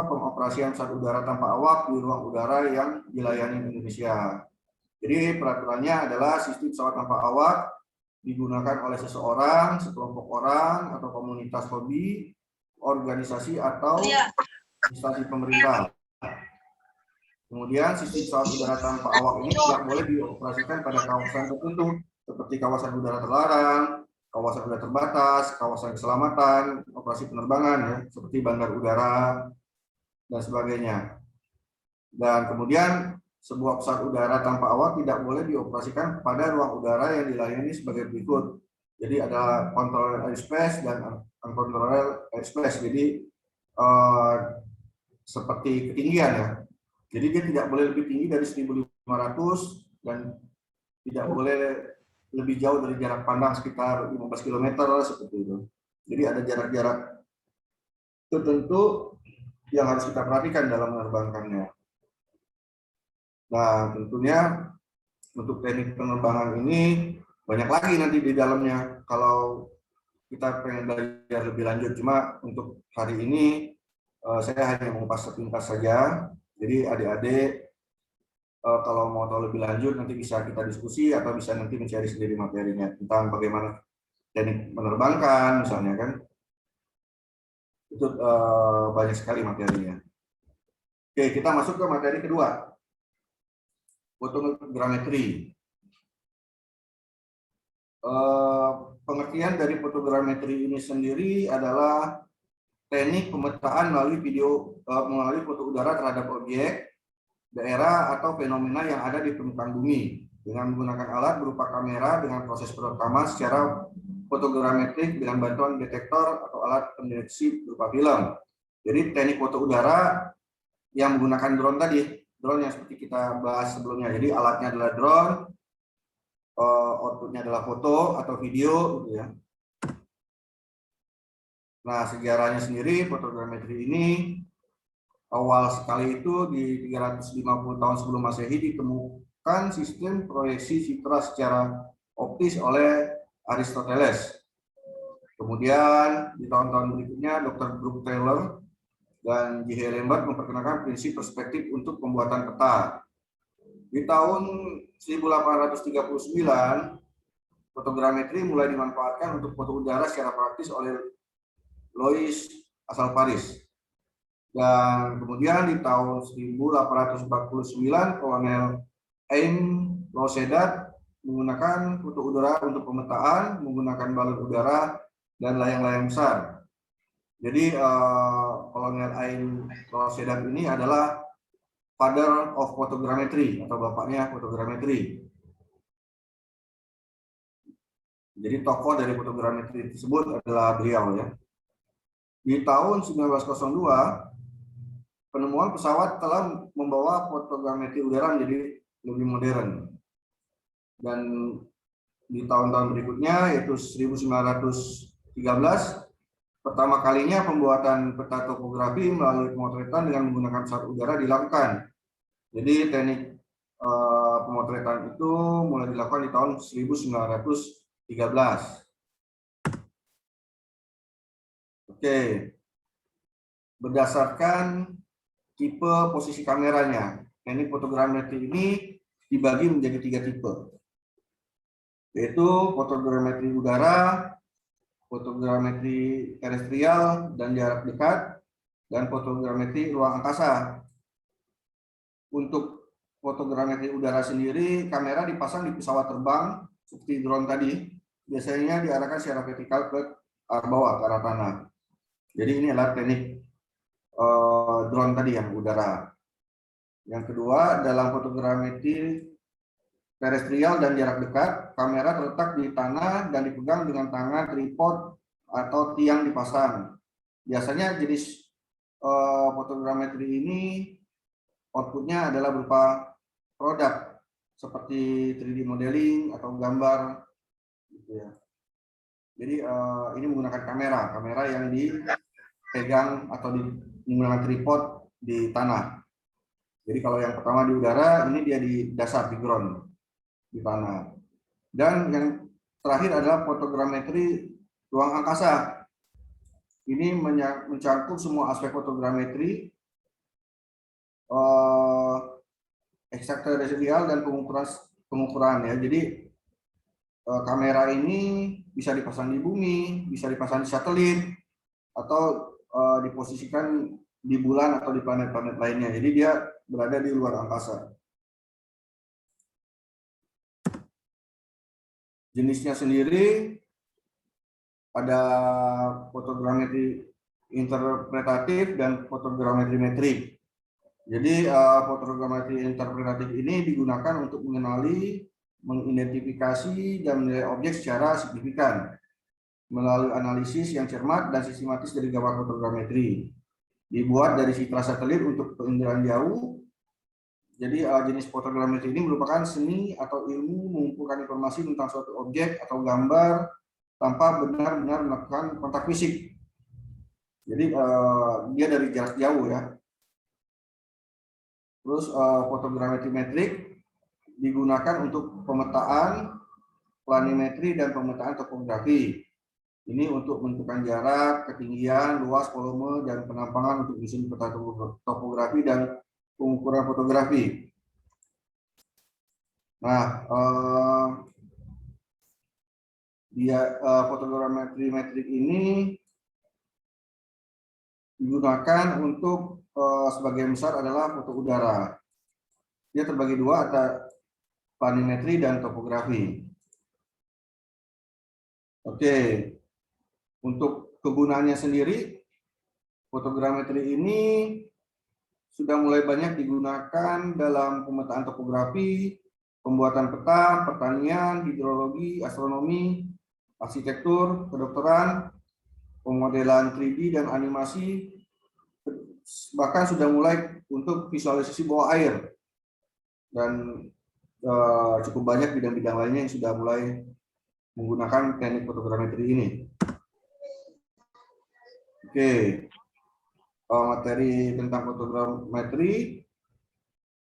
pengoperasian pesawat udara tanpa awak di ruang udara yang dilayani Indonesia. Jadi peraturannya adalah sistem pesawat tanpa awak digunakan oleh seseorang, sekelompok orang, atau komunitas hobi, organisasi, atau instansi pemerintah. Kemudian sistem pesawat udara tanpa awak ini tidak boleh dioperasikan pada kawasan tertentu, seperti kawasan udara terlarang, kawasan udara terbatas, kawasan keselamatan, operasi penerbangan, ya, seperti bandar udara, dan sebagainya. Dan kemudian sebuah pesawat udara tanpa awak tidak boleh dioperasikan pada ruang udara yang dilayani sebagai berikut. Jadi ada control airspace dan uncontrolled airspace. Jadi seperti ketinggian ya. Jadi dia tidak boleh lebih tinggi dari 1.500 dan tidak boleh lebih jauh dari jarak pandang sekitar 15 km seperti itu. Jadi ada jarak-jarak tertentu yang harus kita perhatikan dalam menerbangkannya. Nah, tentunya untuk teknik penerbangan ini banyak lagi nanti di dalamnya kalau kita pengen belajar lebih lanjut. Cuma untuk hari ini saya hanya mengupas sepintas saja. Jadi adik-adik kalau mau tahu lebih lanjut nanti bisa kita diskusi atau bisa nanti mencari sendiri materinya tentang bagaimana teknik menerbangkan misalnya kan. Itu banyak sekali materinya. Oke, kita masuk ke materi kedua. Fotogrametri. Pengertian dari fotogrametri ini sendiri adalah teknik pemetaan melalui foto udara terhadap objek, daerah atau fenomena yang ada di permukaan bumi dengan menggunakan alat berupa kamera dengan proses perekaman secara fotogrametrik dengan bantuan detektor atau alat pendeteksi berupa film. Jadi teknik foto udara yang menggunakan drone tadi, drone yang seperti kita bahas sebelumnya. Jadi alatnya adalah drone, outputnya adalah foto atau video, gitu ya. Nah, sejarahnya sendiri fotogrametri ini awal sekali itu di 350 tahun sebelum Masehi ditemukan sistem proyeksi citra secara optis oleh Aristoteles. Kemudian di tahun-tahun berikutnya Dr. Brooke Taylor dan J.H. Lambert memperkenalkan prinsip perspektif untuk pembuatan peta. Di tahun 1839, fotogrametri mulai dimanfaatkan untuk foto udara secara praktis oleh Louis asal Paris. Dan kemudian di tahun 1849, Kolonel Aim Losedat menggunakan foto udara untuk pemetaan, menggunakan balon udara dan layang-layang besar. Jadi Kolonel Aim Losedat ini adalah father of photogrammetry atau bapaknya fotogrametri. Jadi tokoh dari fotogrametri tersebut adalah beliau ya. Di tahun 1902, penemuan pesawat telah membawa fotogrametri udara menjadi lebih modern. Dan di tahun-tahun berikutnya, yaitu 1913, pertama kalinya pembuatan peta topografi melalui pemotretan dengan menggunakan pesawat udara dilakukan. Jadi teknik pemotretan itu mulai dilakukan di tahun 1913. Oke. Berdasarkan tipe posisi kameranya, teknik fotogrametri ini dibagi menjadi 3 tipe, yaitu fotogrametri udara, fotogrametri terestrial dan jarak dekat, dan fotogrametri ruang angkasa. Untuk fotogrametri udara sendiri, kamera dipasang di pesawat terbang seperti drone tadi, biasanya diarahkan secara vertikal ke arah bawah, ke arah tanah. Jadi ini adalah teknik drone tadi yang udara. Yang kedua, dalam fotogrametri terestrial dan jarak dekat, kamera terletak di tanah dan dipegang dengan tangan tripod atau tiang dipasang. Biasanya jenis fotogrametri ini outputnya adalah berupa produk seperti 3D modeling atau gambar, gitu ya. Jadi ini menggunakan kamera yang dipegang atau menggunakan tripod di tanah. Jadi kalau yang pertama di udara, ini dia di dasar, di ground, di tanah. Dan yang terakhir adalah fotogrametri ruang angkasa. Ini mencakup semua aspek fotogrametri, ekstraterestrial dan pengukuran ya. Jadi kamera ini bisa dipasang di bumi, bisa dipasang di satelit, atau diposisikan di bulan atau di planet-planet lainnya. Jadi dia berada di luar angkasa. Jenisnya sendiri ada fotogrametri interpretatif dan fotogrametri metrik. Jadi fotogrametri interpretatif ini digunakan untuk mengenali, mengidentifikasi, dan menilai objek secara signifikan melalui analisis yang cermat dan sistematis dari gambar fotogrametri. Dibuat dari citra satelit untuk penginderaan jauh. Jadi jenis fotogrametri ini merupakan seni atau ilmu mengumpulkan informasi tentang suatu objek atau gambar tanpa benar-benar melakukan kontak fisik. Jadi dia dari jarak jauh ya. Terus fotogrametri metrik digunakan untuk pemetaan, planimetri, dan pemetaan topografi. Ini untuk menentukan jarak, ketinggian, luas, volume, dan penampangan untuk menyusun peta topografi dan pengukuran fotografi. Nah, fotogrametri metrik ini digunakan untuk sebagian besar adalah foto udara. Dia terbagi dua, ada planimetri dan topografi. Oke. Untuk kegunaannya sendiri, fotogrametri ini sudah mulai banyak digunakan dalam pemetaan topografi, pembuatan peta, pertanian, hidrologi, astronomi, arsitektur, kedokteran, pemodelan 3D dan animasi, bahkan sudah mulai untuk visualisasi bawah air. Dan cukup banyak bidang-bidang lainnya yang sudah mulai menggunakan teknik fotogrametri ini. Oke, materi tentang fotogrametri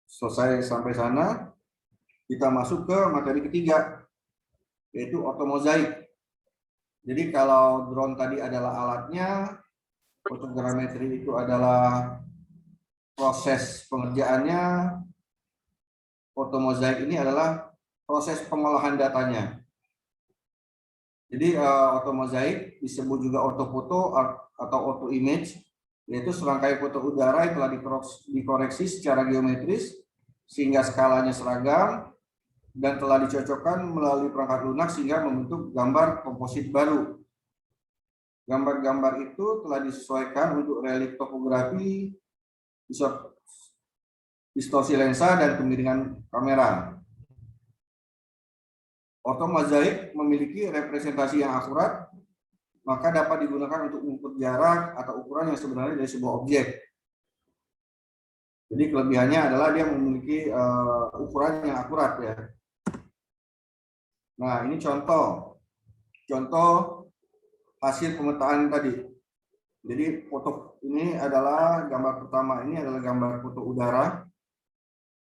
selesai sampai sana. Kita masuk ke materi ketiga, yaitu ortomozaik. Jadi kalau drone tadi adalah alatnya, fotogrametri itu adalah proses pengerjaannya, fotomozaik ini adalah proses pengolahan datanya. Jadi otomozaik disebut juga ortofoto atau auto image, yaitu serangkai foto udara yang telah dikoreksi secara geometris sehingga skalanya seragam dan telah dicocokkan melalui perangkat lunak sehingga membentuk gambar komposit baru. Gambar-gambar itu telah disesuaikan untuk relief topografi, distorsi lensa, dan kemiringan kamera. Ortomozaik memiliki representasi yang akurat, maka dapat digunakan untuk mengukur jarak atau ukuran yang sebenarnya dari sebuah objek. Jadi kelebihannya adalah dia memiliki ukuran yang akurat ya. Nah, ini contoh hasil pemetaan tadi. Jadi foto ini adalah gambar pertama, ini adalah gambar foto udara.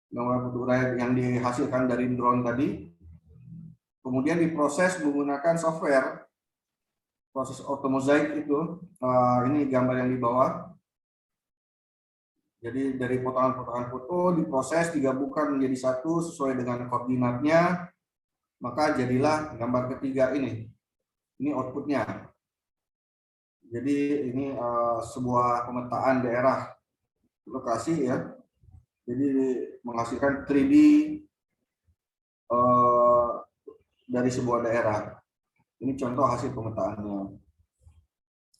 Gambar foto udara yang dihasilkan dari drone tadi. Kemudian diproses menggunakan software, proses ortomozaik itu, ini gambar yang di bawah. Jadi dari potongan-potongan foto diproses, digabungkan menjadi satu sesuai dengan koordinatnya, maka jadilah gambar ketiga ini. Ini outputnya. Jadi ini sebuah pemetaan daerah lokasi ya. Jadi menghasilkan 3D dari sebuah daerah. Ini contoh hasil pemetaannya.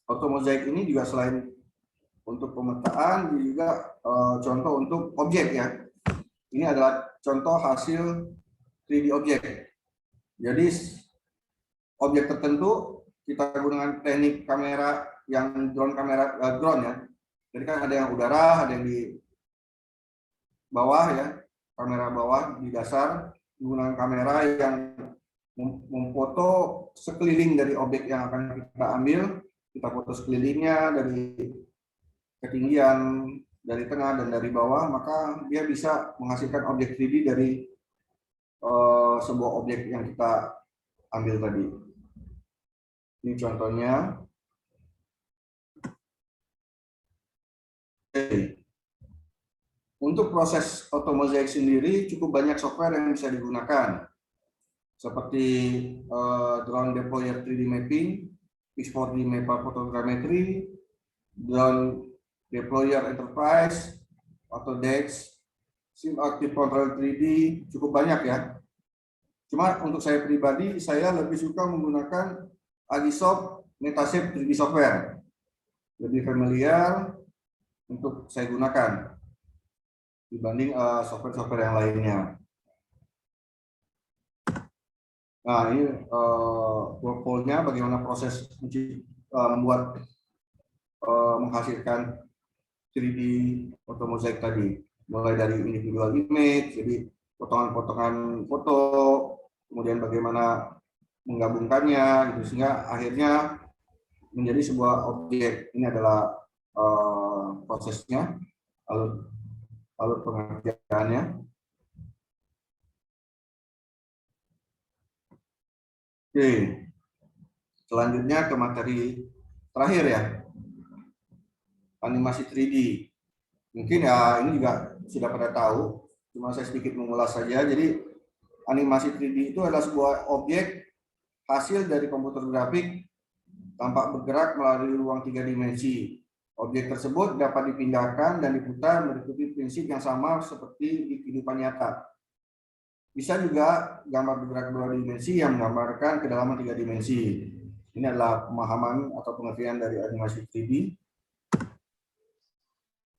Ortomozaik ini juga selain untuk pemetaan juga contoh untuk objek ya. Ini adalah contoh hasil 3D objek. Jadi objek tertentu kita gunakan teknik kamera yang drone ya. Jadi kan ada yang udara, ada yang di bawah ya, kamera bawah di dasar, menggunakan kamera yang memfoto sekeliling dari objek yang akan kita ambil, kita foto sekelilingnya dari ketinggian, dari tengah dan dari bawah, maka dia bisa menghasilkan objek 3D dari sebuah objek yang kita ambil tadi. Ini contohnya. Untuk proses ortomozaik sendiri cukup banyak software yang bisa digunakan, seperti drone deployer 3D mapping, X4D mapper photogrammetry, drone deployer enterprise, Autodesk, SimActive Control 3D, cukup banyak ya. Cuma untuk saya pribadi, saya lebih suka menggunakan Agisoft Metashape 3D software. Lebih familiar untuk saya gunakan dibanding software-software yang lainnya. Nah, ini workflow-nya bagaimana proses membuat menghasilkan 3D ortomozaik tadi, mulai dari individual image, jadi potongan-potongan foto, kemudian bagaimana menggabungkannya, gitu, sehingga akhirnya menjadi sebuah objek. Ini adalah prosesnya, alur pengerjaannya. Oke, selanjutnya ke materi terakhir ya, animasi 3D. Mungkin ya ini juga sudah pada tahu, cuma saya sedikit mengulas saja. Jadi animasi 3D itu adalah sebuah objek hasil dari komputer grafik tampak bergerak melalui ruang 3 dimensi. Objek tersebut dapat dipindahkan dan diputar mengikuti prinsip yang sama seperti di kehidupan nyata. Bisa juga gambar bergerak 2 dimensi yang menggambarkan kedalaman 3 dimensi. Ini adalah pemahaman atau pengertian dari animasi 3D.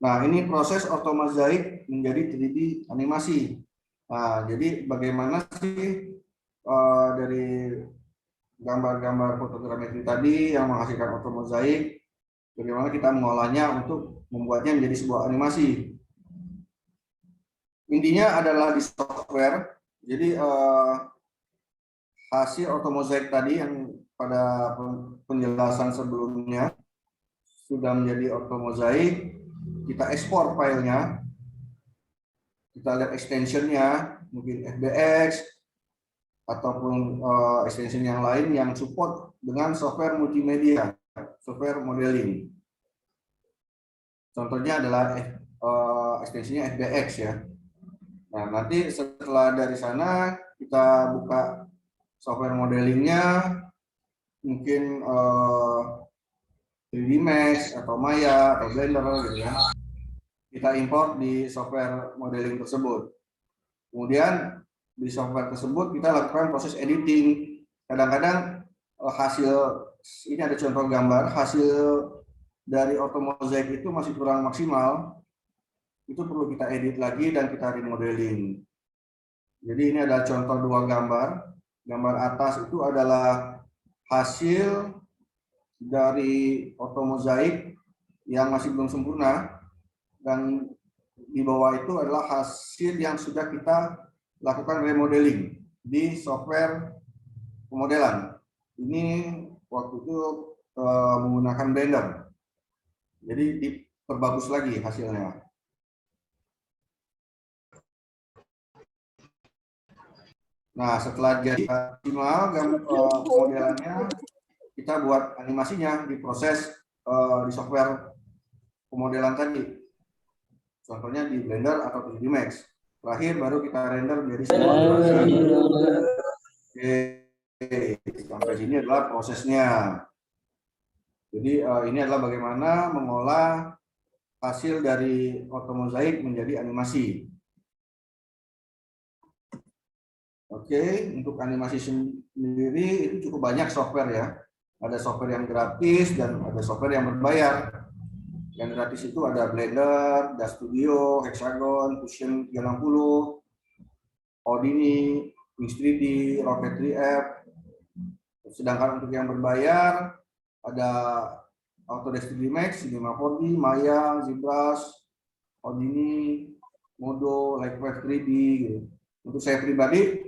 Nah, ini proses ortomozaik menjadi 3D animasi. Nah, jadi bagaimana sih dari gambar-gambar fotogrametri tadi yang menghasilkan ortomozaik, bagaimana kita mengolahnya untuk membuatnya menjadi sebuah animasi. Intinya adalah di software. Jadi hasil ortomozaik tadi yang pada penjelasan sebelumnya sudah menjadi ortomozaik, kita ekspor filenya, kita lihat extensionnya, mungkin FBX ataupun extension yang lain yang support dengan software multimedia, software modeling. Contohnya adalah extensionnya FBX ya. Nah, nanti setelah dari sana kita buka software modelingnya, mungkin 3D Max atau Maya atau Blender gitu ya. Kita import di software modeling tersebut. Kemudian di software tersebut kita lakukan proses editing. Kadang-kadang hasil, ini ada contoh gambar, hasil dari AutoMosaic itu masih kurang maksimal. Itu perlu kita edit lagi dan kita remodeling. Jadi ini ada contoh dua gambar. Gambar atas itu adalah hasil dari AutoMosaic yang masih belum sempurna, dan di bawah itu adalah hasil yang sudah kita lakukan remodeling di software pemodelan. Ini waktu itu menggunakan Blender, jadi diperbagus lagi hasilnya. Nah, setelah jadi maksimal pemodelannya, kita buat animasinya, diproses di software pemodelan tadi. Contohnya di Blender atau 3D Max. Terakhir baru kita render menjadi sebuah animasi. Oke, sampai sini adalah prosesnya. Jadi ini adalah bagaimana mengolah hasil dari AutoMosaic menjadi animasi. Oke, untuk animasi sendiri itu cukup banyak software ya. Ada software yang gratis dan ada software yang berbayar. Yang gratis itu ada Blender, DaVinci Studio, Hexagon, Fusion 360, Houdini, Wings 3D, Rocket 3F. Sedangkan untuk yang berbayar ada Autodesk 3D Max, Cinema 4D, Maya, ZBrush, Houdini, Modo, Lightwave 3D. Gitu. Untuk saya pribadi,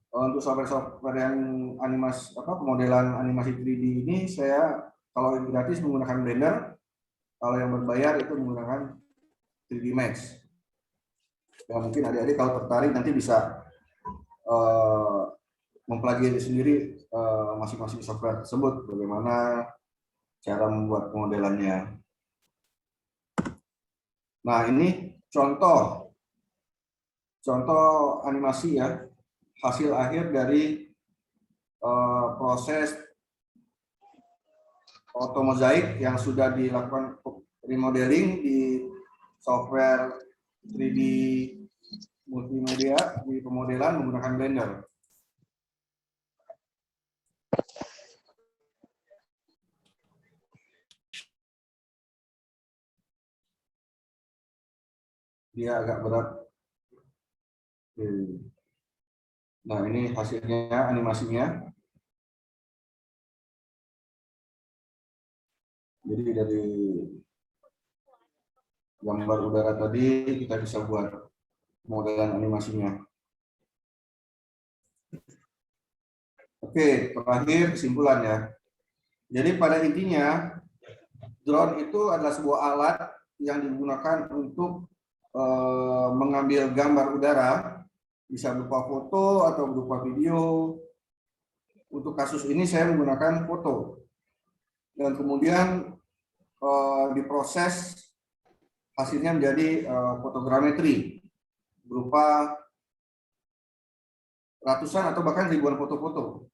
untuk software yang pemodelan animasi 3D ini, saya kalau yang gratis menggunakan Blender, kalau yang berbayar itu menggunakan 3D Max. Ya, mungkin adik-adik kalau tertarik nanti bisa mempelajari sendiri masing-masing software tersebut, bagaimana cara membuat pemodelannya. Nah, ini contoh animasi ya, hasil akhir dari proses AutoMosaic yang sudah dilakukan remodeling di software 3D multimedia di pemodelan menggunakan Blender. Dia agak berat. Nah, ini hasilnya, animasinya. Jadi dari gambar udara tadi kita bisa buat modelan animasinya. Oke, terakhir kesimpulan ya. Jadi pada intinya drone itu adalah sebuah alat yang digunakan untuk mengambil gambar udara, bisa berupa foto atau berupa video. Untuk kasus ini saya menggunakan foto. Dan kemudian diproses hasilnya menjadi fotogrametri berupa ratusan atau bahkan ribuan foto-foto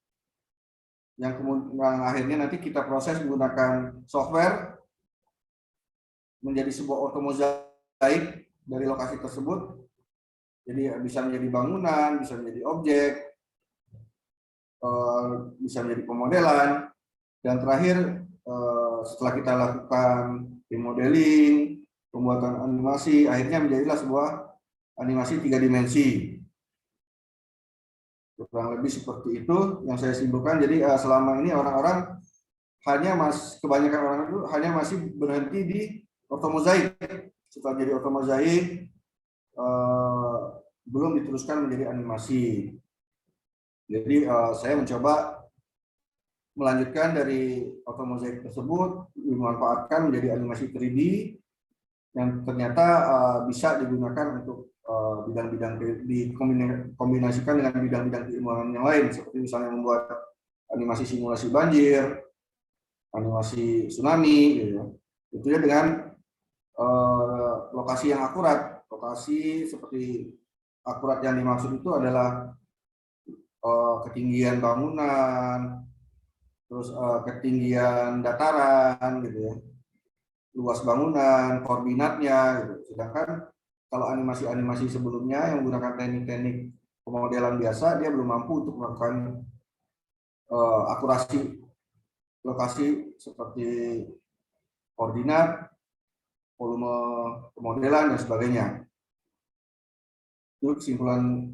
yang kemudian akhirnya nanti kita proses menggunakan software menjadi sebuah AutoMosaic dari lokasi tersebut. Jadi bisa menjadi bangunan, bisa menjadi objek, bisa menjadi pemodelan, dan terakhir setelah kita lakukan remodeling, pembuatan animasi, akhirnya menjadilah sebuah animasi 3 dimensi. Kurang lebih seperti itu yang saya simpulkan. Jadi selama ini orang-orang kebanyakan orang itu hanya masih berhenti di AutoMosaic. Setelah jadi AutoMosaic, belum diteruskan menjadi animasi. Jadi saya mencoba melanjutkan dari AutoMosaic tersebut dimanfaatkan menjadi animasi 3D yang ternyata bisa digunakan untuk bidang-bidang dikombinasikan dengan bidang-bidang keilmuan yang lain, seperti misalnya membuat animasi simulasi banjir, animasi tsunami, gitu ya. Itu ya dengan lokasi yang akurat. Lokasi seperti akurat yang dimaksud itu adalah ketinggian bangunan, terus ketinggian dataran, gitu ya, luas bangunan, koordinatnya, gitu. Sedangkan kalau animasi-animasi sebelumnya yang menggunakan teknik-teknik pemodelan biasa, dia belum mampu untuk melakukan akurasi lokasi seperti koordinat, volume pemodelan, dan sebagainya. Itu kesimpulan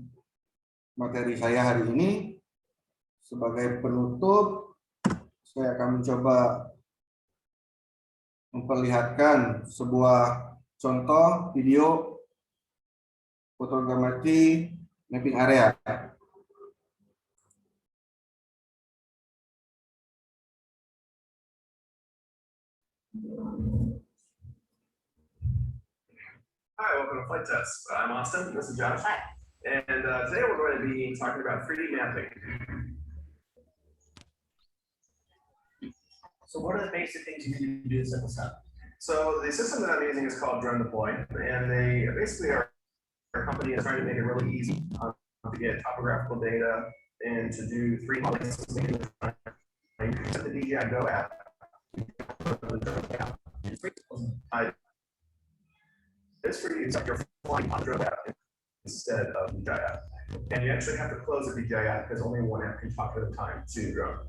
materi saya hari ini. Sebagai penutup, saya akan mencoba memperlihatkan sebuah contoh video fotogrametri mapping area. Hi, welcome to Flight Test. I'm Austin. This is Josh. Hi. And today we're going to be talking about 3D mapping. So what are the basic things you need to do to set this up? So the system that I'm using is called Drone Deploy, and they basically are our company is trying to make it really easy to get topographical data and to do 3D modeling. The DJI Go app. It's free, except you're flying on Drone app instead of DJI app. And you actually have to close the DJI app because only one app can talk at a time to the drone.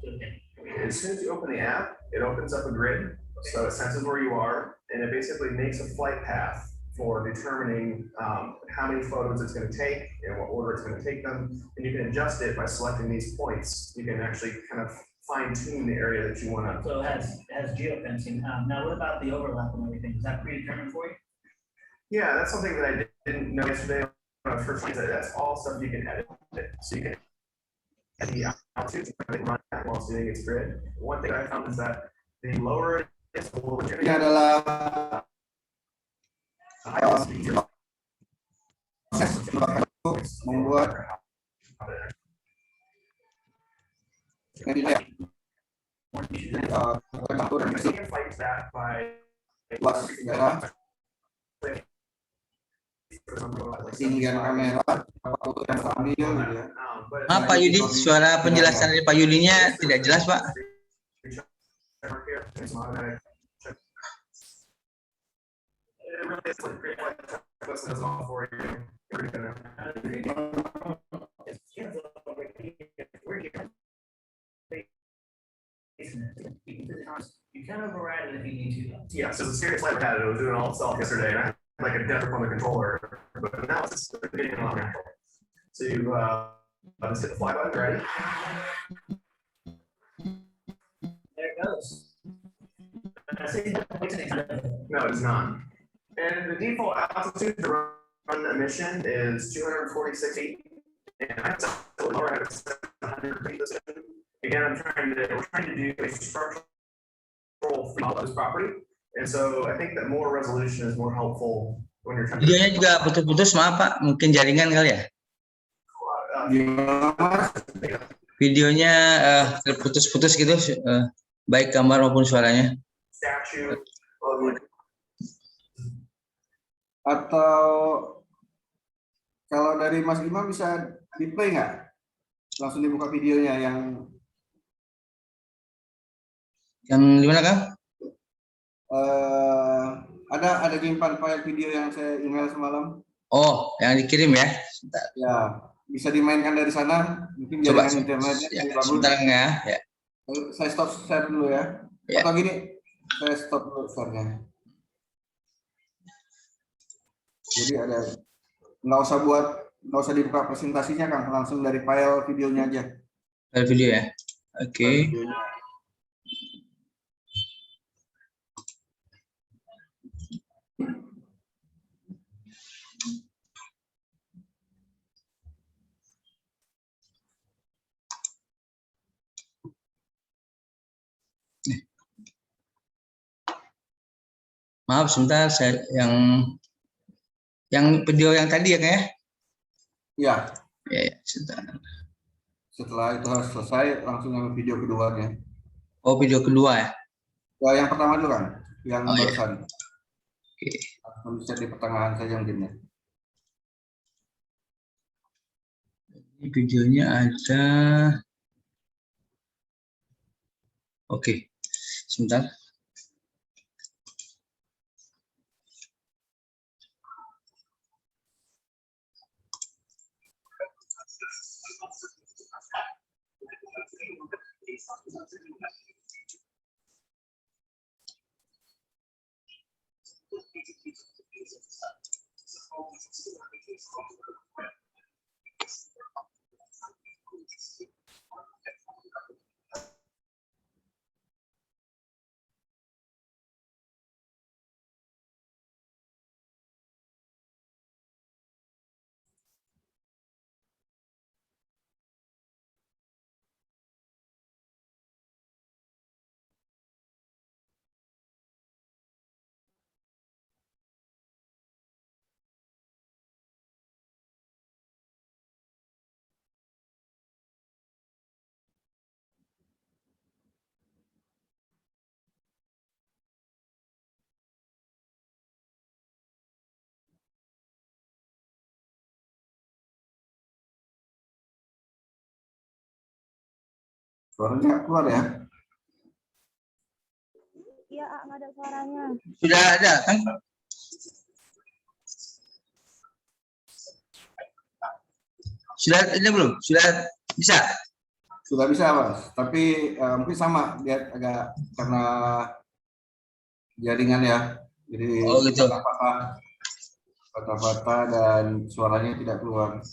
As soon as you open the app, it opens up a grid, so it senses where you are, and it basically makes a flight path for determining how many photos it's going to take and what order it's going to take them. And you can adjust it by selecting these points. You can actually kind of fine tune the area that you want to. So it has geofencing. Now, what about the overlap and everything? Is that predetermined for you? Yeah, that's something that I didn't know yesterday when I was first that that's all stuff you can edit. So you can edit the altitude and run that while doing its grid. One thing I found is that the lower it is, the lower Ini adalah membuat luas daerah, ketinggian kamera, foto yang terambil, gitu ya. Maaf Pak Yudi, suara penjelasan dari Pak Yudinya tidak jelas Pak. You can override it if you need to. Yeah, so the Sirius Light had it. It was doing all itself yesterday, and I had like a death on the controller, but now it's getting a lot natural. So you just hit the fly button, ready? There it goes. No, it's not. And the default altitude to run a mission is 246 feet. And I have to lower it to 700 feet. Again, we're trying to do a structural free of this property. And so I think that more resolution is more helpful when you're trying to. Videonya juga putus-putus, maaf Pak, mungkin jaringan kali ya. Videonya terputus-putus gitu, baik gambar maupun suaranya. Statue. Atau kalau dari Mas Imam bisa di play nggak? Langsung dibuka videonya yang di mana Kang? Ada nyimpan file video yang saya email semalam. Oh, yang dikirim ya. Sebentar. Ya, bisa dimainkan dari sana. Mungkin Coba jaringan internetnya ya, bagus. sebentar ya. Saya stop share dulu ya. Ya. Atau gini, saya stop dulu share-nya. Jadi nggak usah dibuka presentasinya Kang, langsung dari file videonya aja. File video ya. Oke. Maaf sebentar, saya yang video yang tadi ya Kang ya? Iya. Ya, sebentar. Setelah itu harus selesai, langsung yang video keduanya. Oh, video kedua ya? Ya, yang pertama dulu kan, yang Oh, iya. barusan. Oke. Bisa di pertengahan saja mungkin ya. Ini videonya ada. Oke, sebentar. Suaranya keluar ya? Iya, nggak ada suaranya. Sudah ada kan? Sudah ada belum? Sudah bisa? Sudah bisa Mas, tapi mungkin sama dia agak karena jaringan ya, jadi Oh gitu. patah-patah dan suaranya tidak keluar.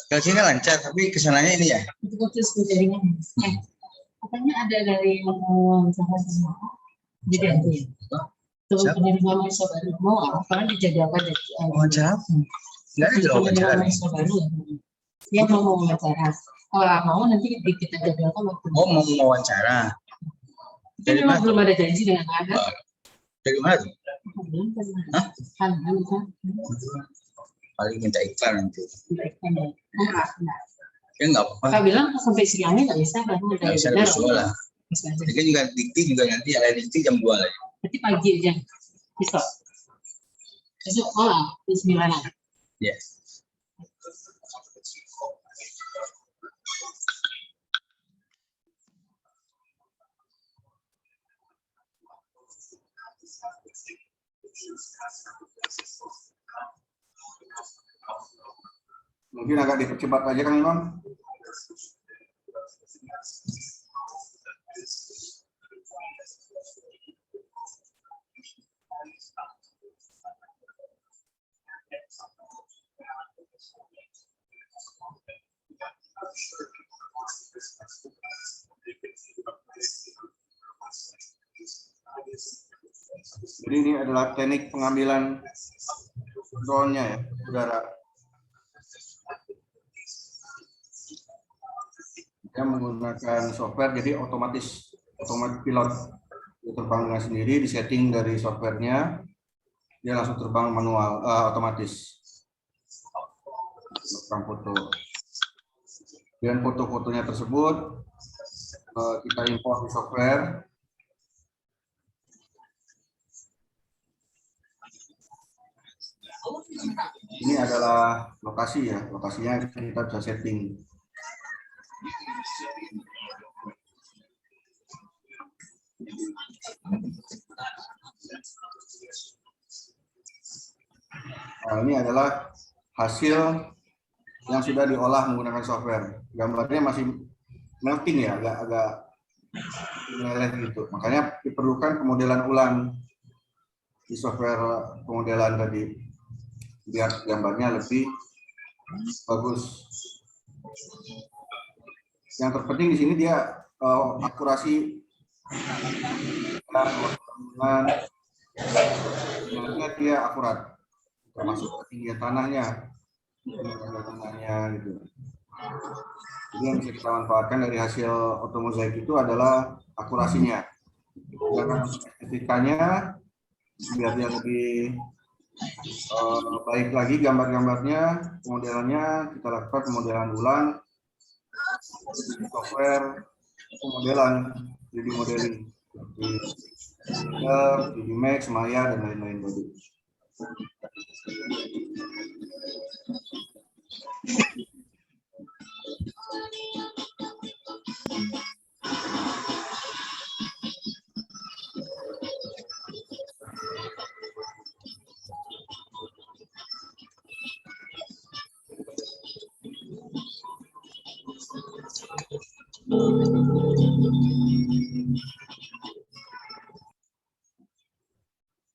Kalau sini lancar, tapi kesananya ini ya. Putus jaringan. Katanya ada dari sama-sama. Jadi ada. Tuh penerima mahasiswa baru mau apa dijadwalkan dari Wawancara apa? Nggak ada wawancara. Mahasiswa baru. Dia mau wawancara. Kalau mau nanti kita jadwalkan waktu. Oh, mau wawancara. Dari mana? Belum ada janji dengan Anda. Dari mana tuh? Hah? Kan. Paling minta iklan nanti. Ya nggak apa-apa. Kak bilang sampai siangnya nggak bisa karena Nggak bisa lebih sekolah. Jadi juga dikti juga nanti ada dikti jam 2 lagi. Berarti pagi aja. Besok. Besok sekolah jam 9-an. Yes. Mungkin agak dipercepat aja Kang Imam. Jadi ini adalah teknik pengambilan drone-nya ya, udara. Dia menggunakan software, jadi otomatis pilot. Dia terbang dengan sendiri, disetting dari softwarenya, dia langsung terbang manual, otomatis. Terbang foto. Dan foto-fotonya tersebut kita import di software. Ini adalah lokasi ya, lokasinya kita bisa setting. Nah, ini adalah hasil yang sudah diolah menggunakan software. Gambarnya masih melting ya, agak meleleh gitu. Makanya diperlukan pemodelan ulang di software pemodelan tadi, biar gambarnya lebih bagus. Yang terpenting di sini dia akurasi dan dia akurat, termasuk ketinggian tanahnya gitu. Jadi yang bisa kita manfaatkan dari hasil otomozaik itu adalah akurasinya. Sedangkan estetikanya biar dia lebih baik lagi gambar-gambarnya, pemodelannya kita lakukan pemodelan ulang, software pemodelan 3D modeling, 3D Max, Maya dan lain-lain tadi.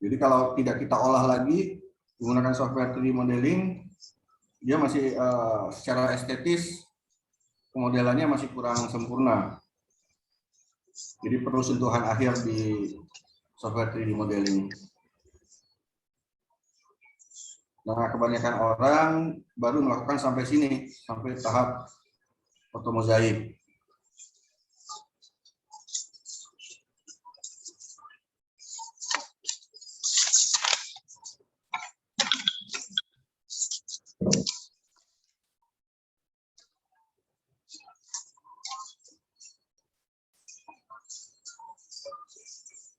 Jadi kalau tidak kita olah lagi menggunakan software 3D modeling, dia masih secara estetis pemodelannya masih kurang sempurna. Jadi perlu sentuhan akhir di software 3D modeling. Nah, kebanyakan orang baru melakukan sampai sini, sampai tahap otomozaik.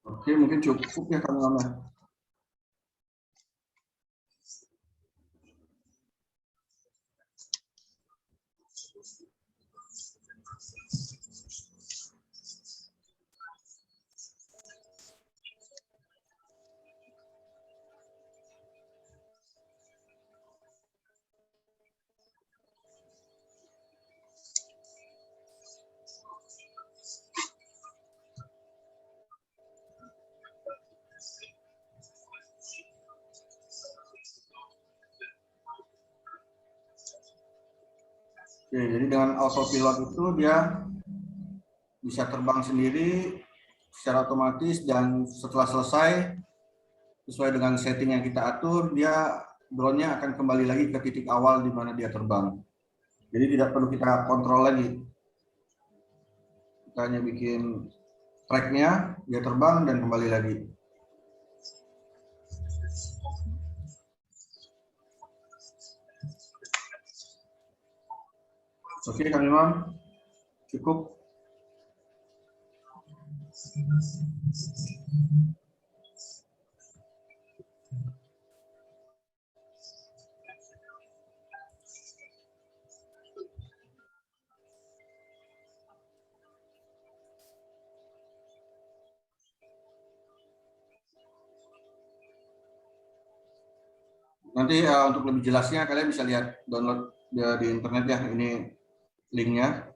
Oke, mungkin cukup ya Kang Lama. Oke, jadi dengan autopilot itu dia bisa terbang sendiri secara otomatis, dan setelah selesai sesuai dengan setting yang kita atur, dia drone-nya akan kembali lagi ke titik awal di mana dia terbang. Jadi tidak perlu kita kontrol lagi. Kita hanya bikin track-nya, dia terbang dan kembali lagi. Oke, Kang Imam, cukup. Nanti untuk lebih jelasnya kalian bisa lihat download di internet ya, ini linknya.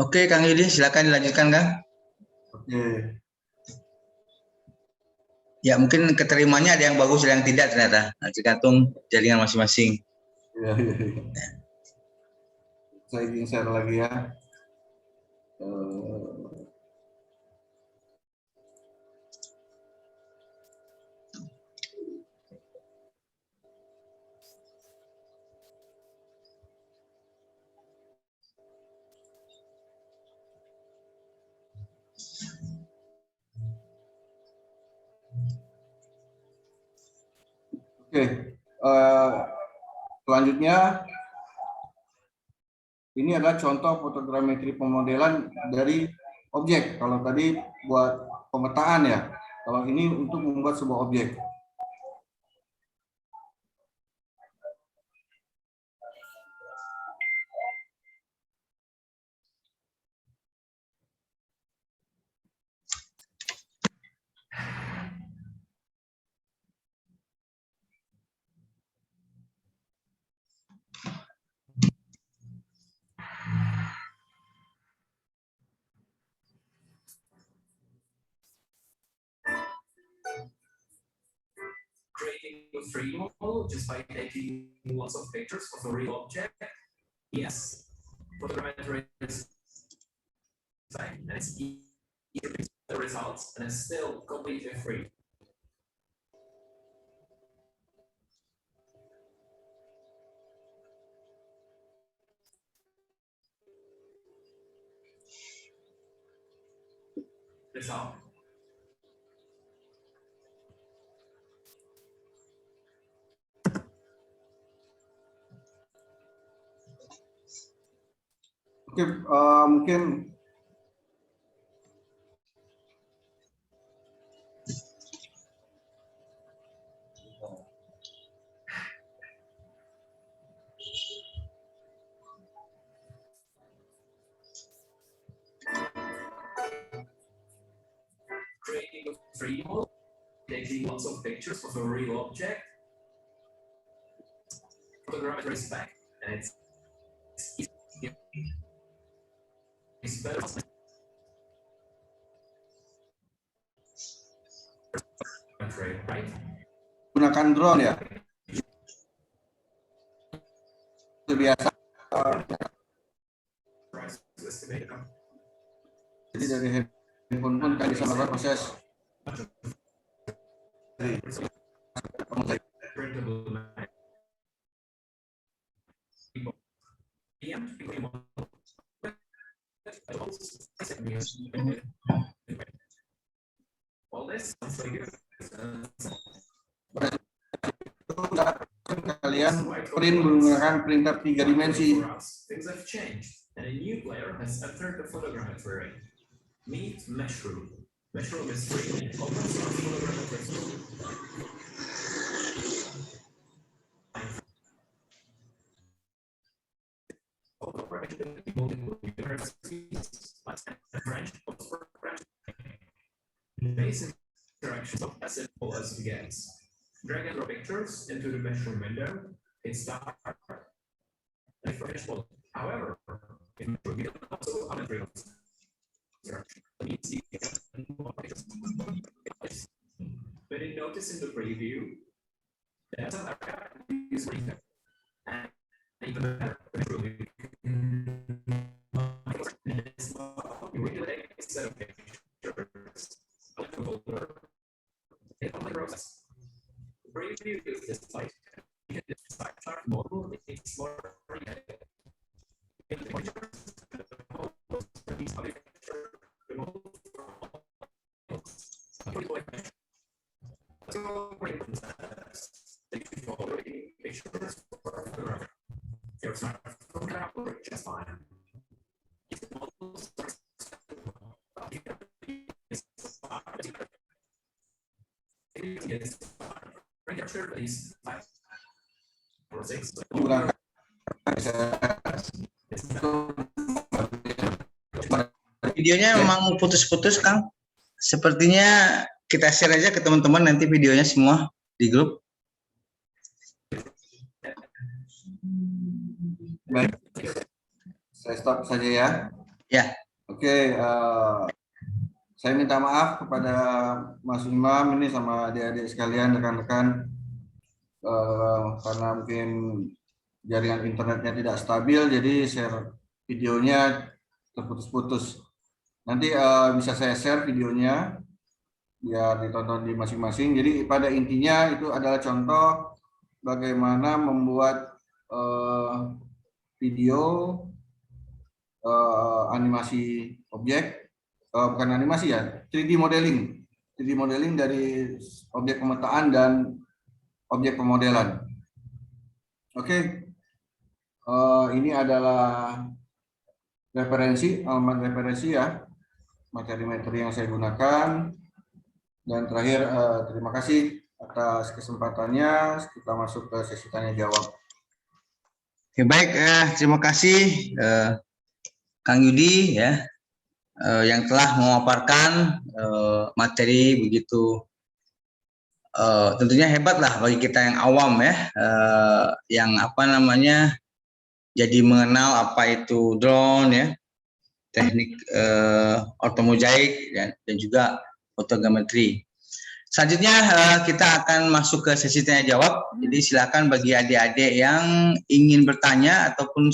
Oke, Kang Yudi, silakan dilanjutkan, Kang. Oke. Ya, mungkin keterimanya ada yang bagus, ada yang tidak ternyata. Nah, tergantung jaringan masing-masing. Ya. Saya ingin share lagi ya. Oke, selanjutnya ini adalah contoh fotogrametri pemodelan dari objek. Kalau tadi buat pemetaan ya, kalau ini untuk membuat sebuah objek. Creating a 3D model just by taking lots of pictures of a real object? Yes. Photogrammetry is fine, and it's easy to get the results, and it's still completely free. Result. Oke, mungkin creating a 3D model, taking lots of pictures of a real object. Photogrammetry is back, and it's better. Right? gunakan drone ya. Biasa. Jadi dari handphone pun kan bisa melakukan proses kalian print menggunakan printer 3 dimensi. Things have changed, and a new player has entered the photogrammetry. Meet Mushroom. Mushroom is free. Open source photogrammetry tool. Basic interactions are as simple as it gets. Drag and drop pictures into the Mushroom window. It's dark. However, in Mushroom, you can also unentrable. But you notice in the preview that some is and even better, you regulate a set of pictures, process. Preview is displayed. You can decide model explore. Videonya memang putus-putus, Kang. Sepertinya kita share aja ke teman-teman nanti videonya semua di grup. Baik, saya stop saja ya. Ya. Oke, saya minta maaf kepada Mas Imam ini sama adik-adik sekalian, rekan-rekan, karena mungkin jaringan internetnya tidak stabil, jadi share videonya terputus-putus. Nanti bisa saya share videonya biar ditonton di masing-masing. Jadi pada intinya itu adalah contoh bagaimana membuat video animasi objek, bukan animasi ya, 3D modeling dari objek pemetaan dan objek pemodelan. Oke, ini adalah alamat referensi ya, materi-materi yang saya gunakan. Dan terakhir, terima kasih atas kesempatannya. Kita masuk ke sesi tanya jawab. Oke, baik, terima kasih Kang Yudi ya, yang telah memaparkan materi begitu tentunya hebat lah bagi kita yang awam ya, yang apa namanya jadi mengenal apa itu drone ya, teknik ortomozaik dan juga fotogrametri. Selanjutnya kita akan masuk ke sesi tanya jawab. Jadi silakan bagi adik-adik yang ingin bertanya ataupun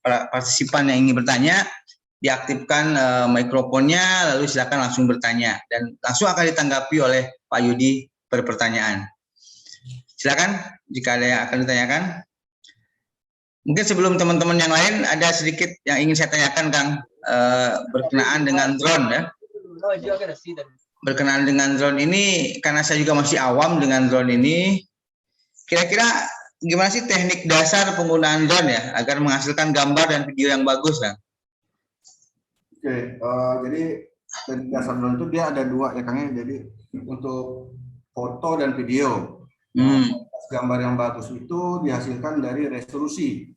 partisipan yang ingin bertanya, diaktifkan mikrofonnya, lalu silakan langsung bertanya dan langsung akan ditanggapi oleh Pak Yudi per pertanyaan. Silakan jika ada yang akan ditanyakan. Mungkin sebelum teman-teman yang lain ada sedikit yang ingin saya tanyakan, Kang, berkenaan dengan drone ya. Berkenaan dengan drone ini, karena saya juga masih awam dengan drone ini, kira-kira gimana sih teknik dasar penggunaan drone ya agar menghasilkan gambar dan video yang bagus, Kang? Oke, jadi teknik dasar drone itu dia ada dua ya, Kang. Jadi untuk foto dan video. Gambar yang bagus itu dihasilkan dari resolusi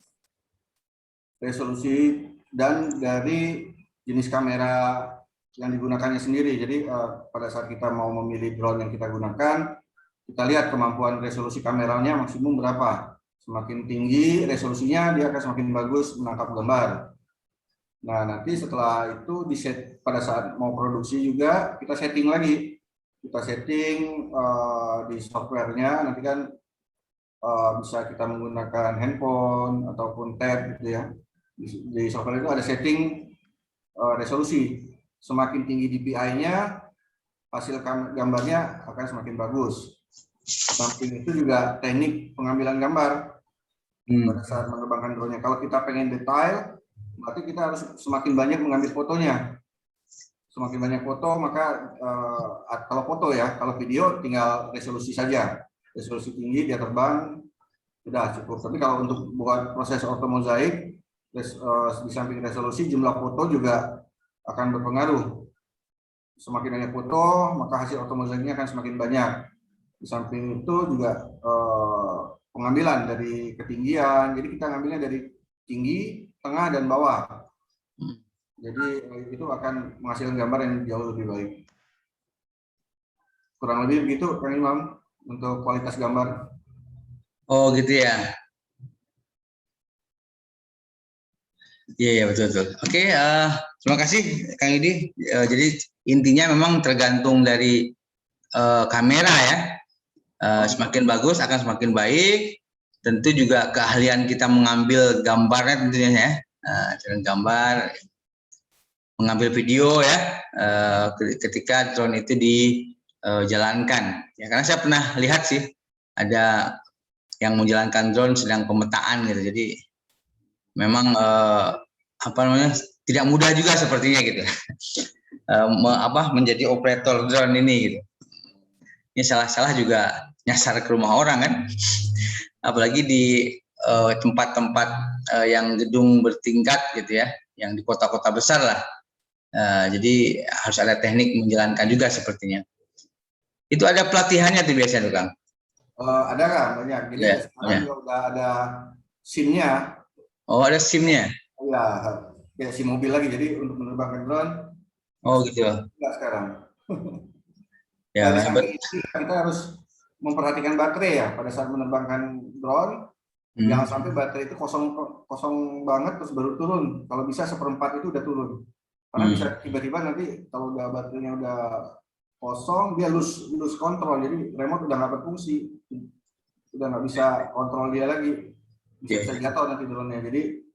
dan dari jenis kamera yang digunakannya sendiri. Jadi pada saat kita mau memilih drone yang kita gunakan, kita lihat kemampuan resolusi kameranya maksimum berapa. Semakin tinggi resolusinya, dia akan semakin bagus menangkap gambar. Nah, nanti setelah itu pada saat mau produksi juga kita setting lagi. Kita setting di softwarenya, nanti kan bisa kita menggunakan handphone ataupun tab gitu ya. Di software itu ada setting resolusi. Semakin tinggi DPI-nya, hasil gambarnya akan semakin bagus. Samping itu juga teknik pengambilan gambar pada saat menerbangkan drone-nya. Kalau kita pengen detail, berarti kita harus semakin banyak mengambil fotonya. Semakin banyak foto, maka kalau foto ya, kalau video tinggal resolusi saja. Resolusi tinggi, dia terbang, sudah cukup. Tapi kalau untuk buat proses ortomozaik, di samping resolusi, jumlah foto juga akan berpengaruh. Semakin banyak foto, maka hasil ortomozaiknya akan semakin banyak. Di samping itu juga pengambilan dari ketinggian. Jadi kita ngambilnya dari tinggi, tengah, dan bawah. Jadi itu akan menghasilkan gambar yang jauh lebih baik. Kurang lebih begitu, Kang Imam, untuk kualitas gambar. Oh gitu ya. Iya, betul. Oke, terima kasih Kang Yudi. Jadi intinya memang tergantung dari kamera ya. Semakin bagus akan semakin baik. Tentu juga keahlian kita mengambil gambarnya tentunya ya. Dengan gambar, mengambil video ya. Ketika drone itu dijalankan. Ya, karena saya pernah lihat sih ada yang menjalankan drone sedang pemetaan gitu. Jadi memang tidak mudah juga sepertinya gitu. Menjadi operator drone ini gitu. Ini salah-salah juga nyasar ke rumah orang kan. Apalagi di tempat-tempat yang gedung bertingkat gitu ya, yang di kota-kota besar lah. Jadi harus ada teknik menjalankan juga sepertinya. Itu ada pelatihannya tuh biasanya tuh, Kang? Ada kan banyak. Jadi sekarang juga udah ada SIM-nya. Oh, ada SIM-nya? Iya, kayak SIM mobil lagi. Jadi untuk menerbangkan drone. Oh gitu. Enggak sekarang. Ya, kita harus memperhatikan baterai ya pada saat menerbangkan drone. Jangan sampai baterai itu kosong banget terus baru turun. Kalau bisa 1/4 itu udah turun. Karena bisa tiba-tiba nanti kalau udah baterainya udah kosong, dia lose kontrol, jadi remote udah nggak berfungsi, udah nggak bisa kontrol dia lagi, bisa jatuh nanti drone-nya. Jadi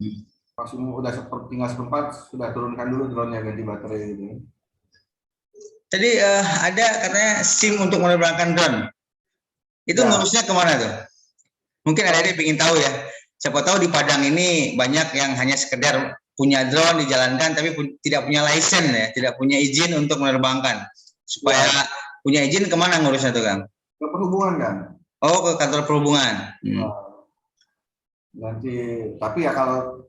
maksimum udah tinggal seperempat, sudah turunkan dulu drone-nya, ganti baterai gitu. Tadi ada katanya SIM untuk menerbangkan drone. Itu ngurusnya kemana tuh? Mungkin ada yang ingin tahu ya. Siapa tahu di Padang ini banyak yang hanya sekedar punya drone dijalankan tapi tidak punya license ya, tidak punya izin untuk menerbangkan. Supaya punya izin kemana ngurusnya tuh Kang? Ke perhubungan kan? Oh, ke kantor perhubungan. Nanti, tapi ya kalau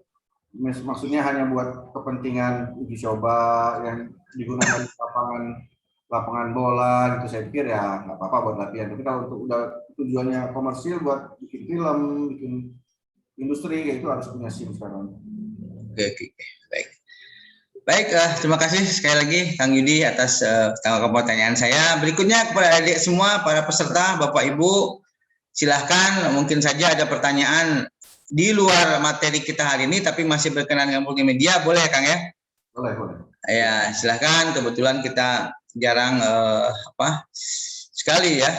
maksudnya hanya buat kepentingan uji coba yang digunakan di lapangan bola gitu, saya pikir ya nggak apa-apa buat latihan. Tapi kalau untuk udah tujuannya komersil buat bikin film, bikin industri kayak itu harus punya SIM sekarang. Oke, baik. Baik, terima kasih sekali lagi Kang Yudi atas tanggapan pertanyaan saya. Berikutnya kepada adik semua, para peserta, Bapak Ibu, silahkan mungkin saja ada pertanyaan di luar materi kita hari ini, tapi masih berkenan dengan multimedia, boleh Kang ya? Boleh. Ya, silahkan. Kebetulan kita jarang sekali ya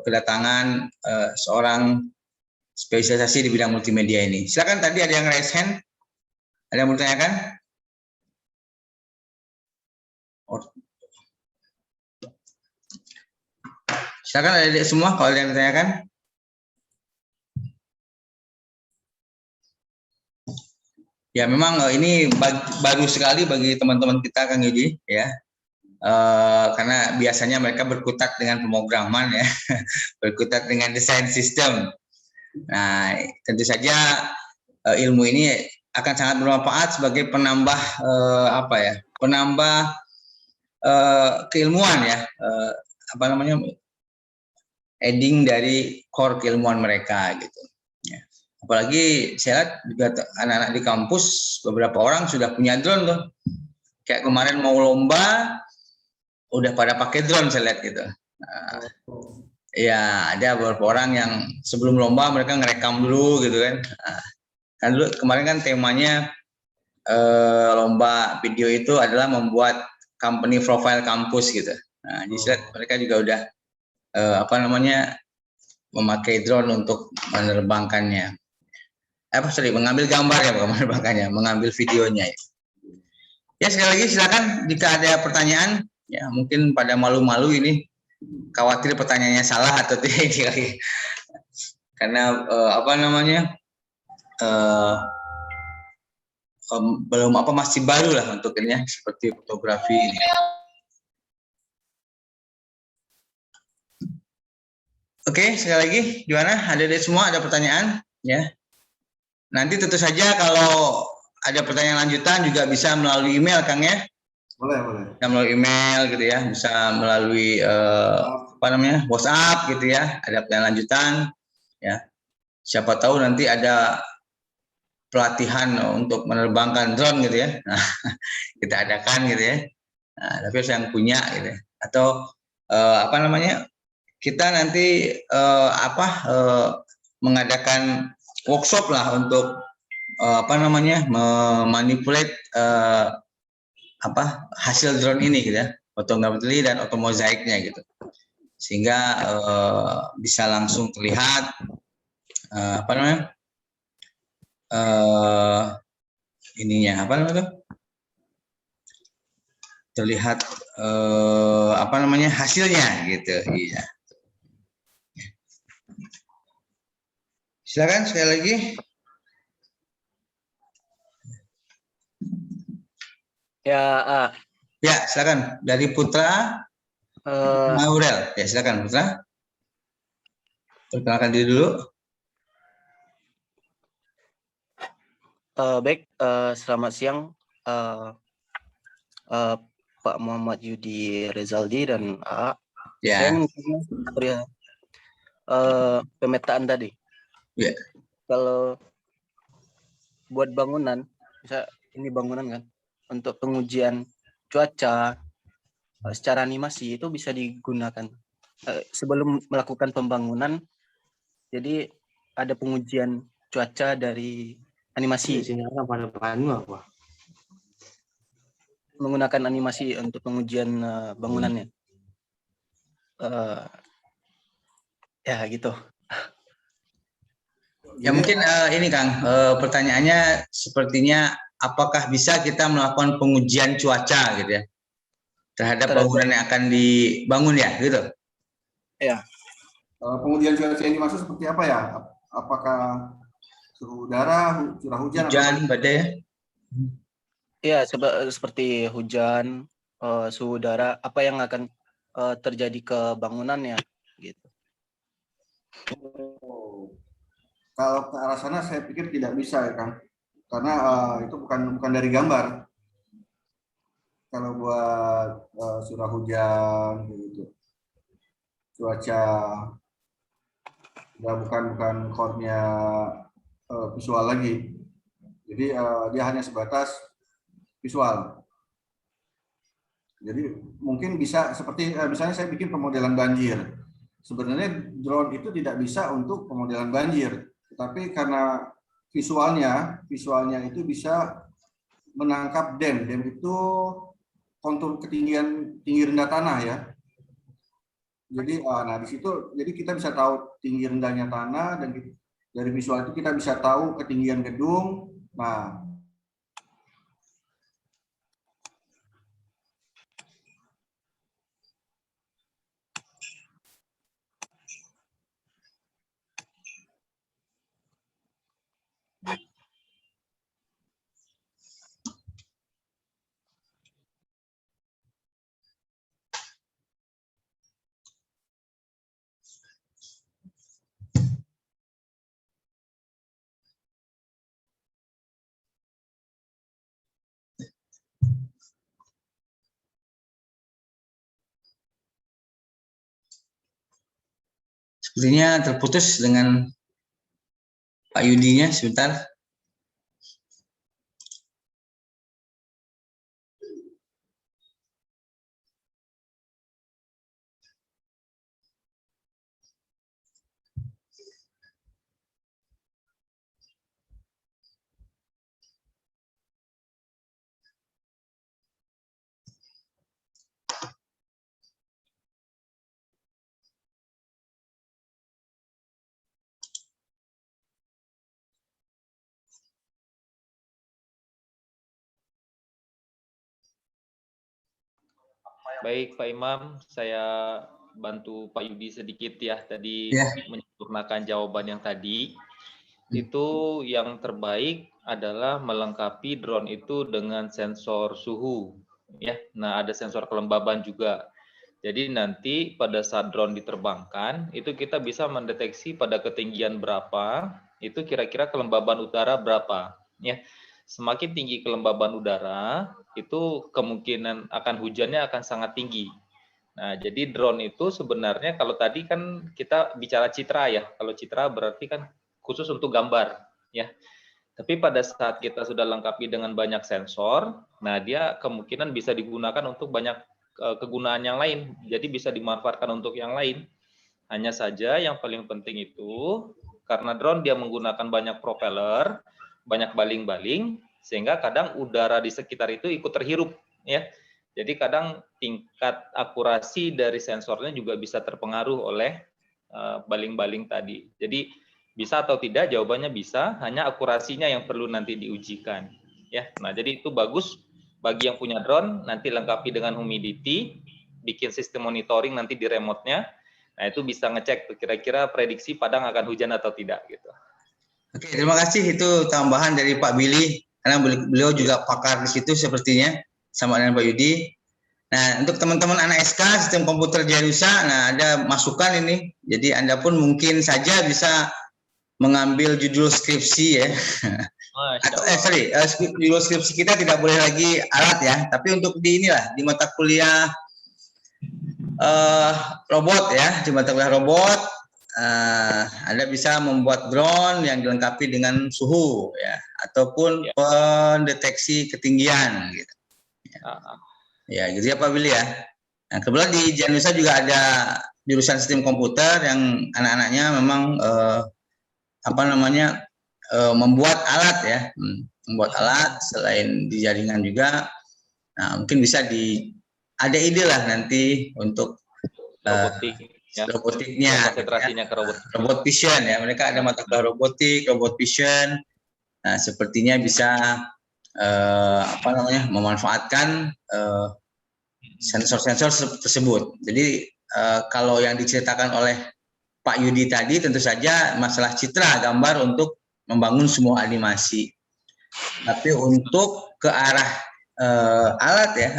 kedatangan seorang spesialisasi di bidang multimedia ini. Silakan, tadi ada yang raise hand, ada yang mau ditanyakan? Silakan adik semua kalau ada yang ditanyakan. Ya memang ini baru sekali bagi teman-teman kita Kang Yudi ya, karena biasanya mereka berkutat dengan pemrograman ya, berkutat dengan desain sistem. Nah tentu saja ilmu ini akan sangat bermanfaat sebagai penambah penambah keilmuan ya, adding dari core keilmuan mereka gitu. Ya. Apalagi saya lihat juga anak-anak di kampus beberapa orang sudah punya drone tuh. Kayak kemarin mau lomba, udah pada pakai drone saya lihat gitu. Ya ada beberapa orang yang sebelum lomba mereka ngerekam dulu gitu kan. Kan dulu kemarin kan temanya lomba video itu adalah membuat company profile kampus gitu. Nah, jadi saya lihat mereka juga udah memakai drone untuk menerbangkannya. Mengambil gambar ya, bukan menerbangkannya, mengambil videonya. Ya sekali lagi silakan jika ada pertanyaan, ya mungkin pada malu-malu ini, khawatir pertanyaannya salah atau tidak lagi. Karena belum masih baru lah untuk ini ya, seperti fotografi ini. Oke, sekali lagi gimana? Ada semua ada pertanyaan ya? Nanti tentu saja kalau ada pertanyaan lanjutan juga bisa melalui email Kang ya? Boleh. Bisa melalui email gitu ya, bisa melalui WhatsApp gitu ya, ada pertanyaan lanjutan ya. Siapa tahu nanti ada pelatihan untuk menerbangkan drone gitu ya. Nah, kita adakan gitu ya. Nah, tapi yang punya gitu ya. Atau kita nanti mengadakan workshop lah untuk memanipulate hasil drone ini gitu ya, fotogrametri dan otomozaiknya gitu, sehingga bisa langsung terlihat terlihat hasilnya gitu. Iya. Silakan sekali lagi. Ya, silakan dari Putra Maurel. Ya, silakan Putra. Perkenalkan diri dulu. Baik, selamat siang Pak Muhammad Yudi Rezaldi dan AA. Ya. Saya ingin pemetaan tadi. Ya. Kalau buat bangunan, bisa ini bangunan kan, untuk pengujian cuaca secara animasi itu bisa digunakan sebelum melakukan pembangunan. Jadi ada pengujian cuaca dari animasi. Sinyalnya pada panu apa? menggunakan animasi untuk pengujian bangunannya. Ya gitu. Ya mungkin ini Kang, pertanyaannya sepertinya apakah bisa kita melakukan pengujian cuaca gitu ya terhadap bangunan yang akan dibangun ya gitu? Ya. Pengujian cuaca yang dimaksud seperti apa ya? Apakah suhu udara, curah hujan? Hujan, badai? Ya, seperti hujan, suhu udara, apa yang akan terjadi ke bangunannya gitu. Kalau ke arah sana saya pikir tidak bisa ya Kang, karena itu bukan dari gambar. Kalau buat curah hujan gitu, cuaca udah bukan core-nya visual lagi. Jadi dia hanya sebatas visual. Jadi mungkin bisa seperti misalnya saya bikin pemodelan banjir. Sebenarnya drone itu tidak bisa untuk pemodelan banjir, tapi karena visualnya itu bisa menangkap dam. Dam itu kontur ketinggian tinggi rendah tanah ya. Jadi nah di situ jadi kita bisa tahu tinggi rendahnya tanah, dan dari visual itu kita bisa tahu ketinggian gedung. Nah, Sepertinya terputus dengan Pak Yudinya sebentar. Baik Pak Imam, saya bantu Pak Yudi sedikit ya tadi menyempurnakan jawaban yang tadi. Itu yang terbaik adalah melengkapi drone itu dengan sensor suhu ya. Nah, ada sensor kelembaban juga. Jadi nanti pada saat drone diterbangkan itu kita bisa mendeteksi pada ketinggian berapa, itu kira-kira kelembaban udara berapa ya. Semakin tinggi kelembaban udara, itu kemungkinan akan hujannya akan sangat tinggi. Nah, jadi drone itu sebenarnya kalau tadi kan kita bicara citra ya. Kalau citra berarti kan khusus untuk gambar ya. Tapi pada saat kita sudah lengkapi dengan banyak sensor, nah dia kemungkinan bisa digunakan untuk banyak kegunaan yang lain. Jadi bisa dimanfaatkan untuk yang lain. Hanya saja yang paling penting itu karena drone dia menggunakan banyak propeller, banyak baling-baling, sehingga kadang udara di sekitar itu ikut terhirup ya. Jadi kadang tingkat akurasi dari sensornya juga bisa terpengaruh oleh baling-baling tadi. Jadi bisa atau tidak, jawabannya bisa, hanya akurasinya yang perlu nanti diujikan ya. Nah, jadi itu bagus bagi yang punya drone, nanti lengkapi dengan humidity, bikin sistem monitoring nanti di remote-nya. Nah, itu bisa ngecek kira-kira prediksi Padang akan hujan atau tidak gitu. Oke, terima kasih, itu tambahan dari Pak Billy karena beliau juga pakar di situ sepertinya sama dengan Pak Yudi. Nah, untuk teman-teman anak SK sistem komputer Janusa, nah ada masukan ini. Jadi Anda pun mungkin saja bisa mengambil judul skripsi ya. Atau judul skripsi kita tidak boleh lagi alat ya, tapi untuk di inilah di mata kuliah robot ya, di mata kuliah robot Anda bisa membuat drone yang dilengkapi dengan suhu ya, ataupun pendeteksi ketinggian gitu. Ya, gitu ya Pak Billy ya. Nah, kebetulan di Janusa juga ada jurusan sistem komputer yang anak-anaknya memang membuat alat ya, membuat alat selain di jaringan juga Nah, mungkin bisa ada ide lah nanti untuk Robotik, ya. robotiknya, Konsentrasinya ke robot. Robot vision ya. Mereka ada mata kuliah robotik, robot vision. Nah, sepertinya bisa memanfaatkan sensor-sensor tersebut. Jadi kalau yang diceritakan oleh Pak Yudi tadi tentu saja masalah citra gambar untuk membangun semua animasi. Tapi untuk ke arah alat ya,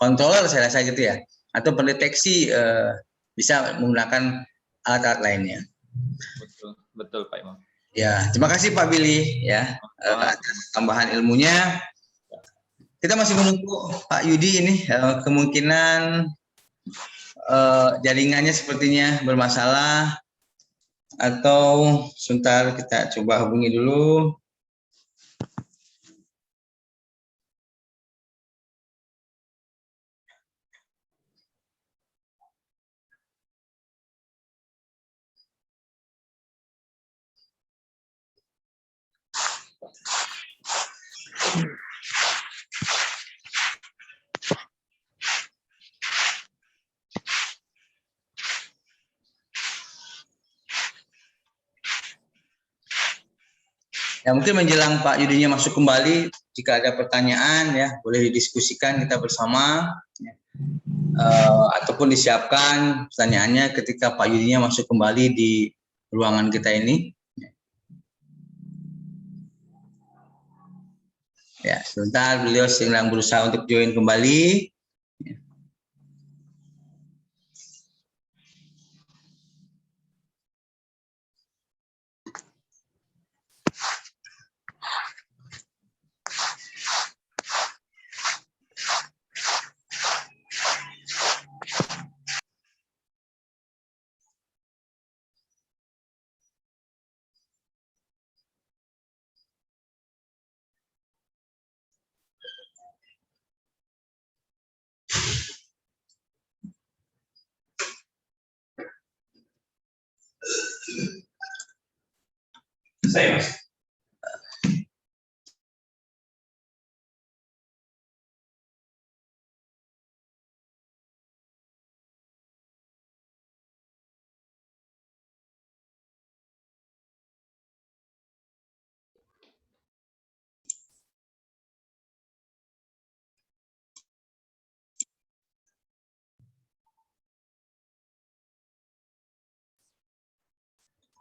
controller saya rasa gitu ya, atau pendeteksi bisa menggunakan alat-alat lainnya. Betul Pak Imam. Ya, terima kasih Pak Billy ya atas tambahan ilmunya. Kita masih menunggu Pak Yudi ini kemungkinan jaringannya sepertinya bermasalah atau sebentar kita coba hubungi dulu. Ya mungkin menjelang Pak Yudinya masuk kembali, jika ada pertanyaan ya boleh didiskusikan kita bersama, ataupun disiapkan pertanyaannya ketika Pak Yudinya masuk kembali di ruangan kita ini. Ya sebentar, beliau sedang berusaha untuk join kembali. Saya Mas.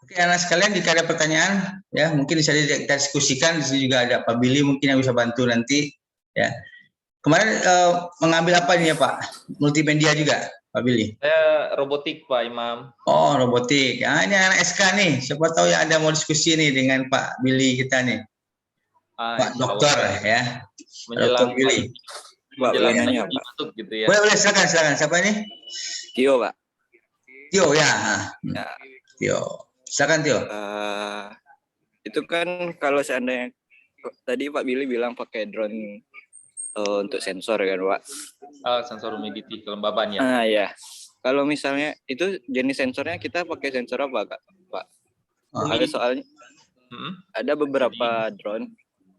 Oke, anak sekalian, jika ada pertanyaan, ya mungkin bisa kita diskusikan. Di sini juga ada Pak Billy, mungkin yang bisa bantu nanti. Ya, kemarin mengambil apa nih ya Pak? Multimedia juga, Pak Billy? Saya robotik Pak Imam. Oh, robotik. Ah, ini anak SK nih. Siapa tahu yang ada mau diskusi nih dengan Pak Billy kita nih. Pak Dokter ya. Menjelang Billy. menjelang masuk gitu ya. Boleh, silakan. Siapa ini? Tio, Pak. Tio ya. Ya. Tio. Silakan Tio. Itu kan kalau seandainya tadi Pak Billy bilang pakai drone untuk sensor kan Pak? Sensor humidity kelembaban ya. Ya. Kalau misalnya itu jenis sensornya kita pakai sensor apa Pak? Ada soalnya ada beberapa drone.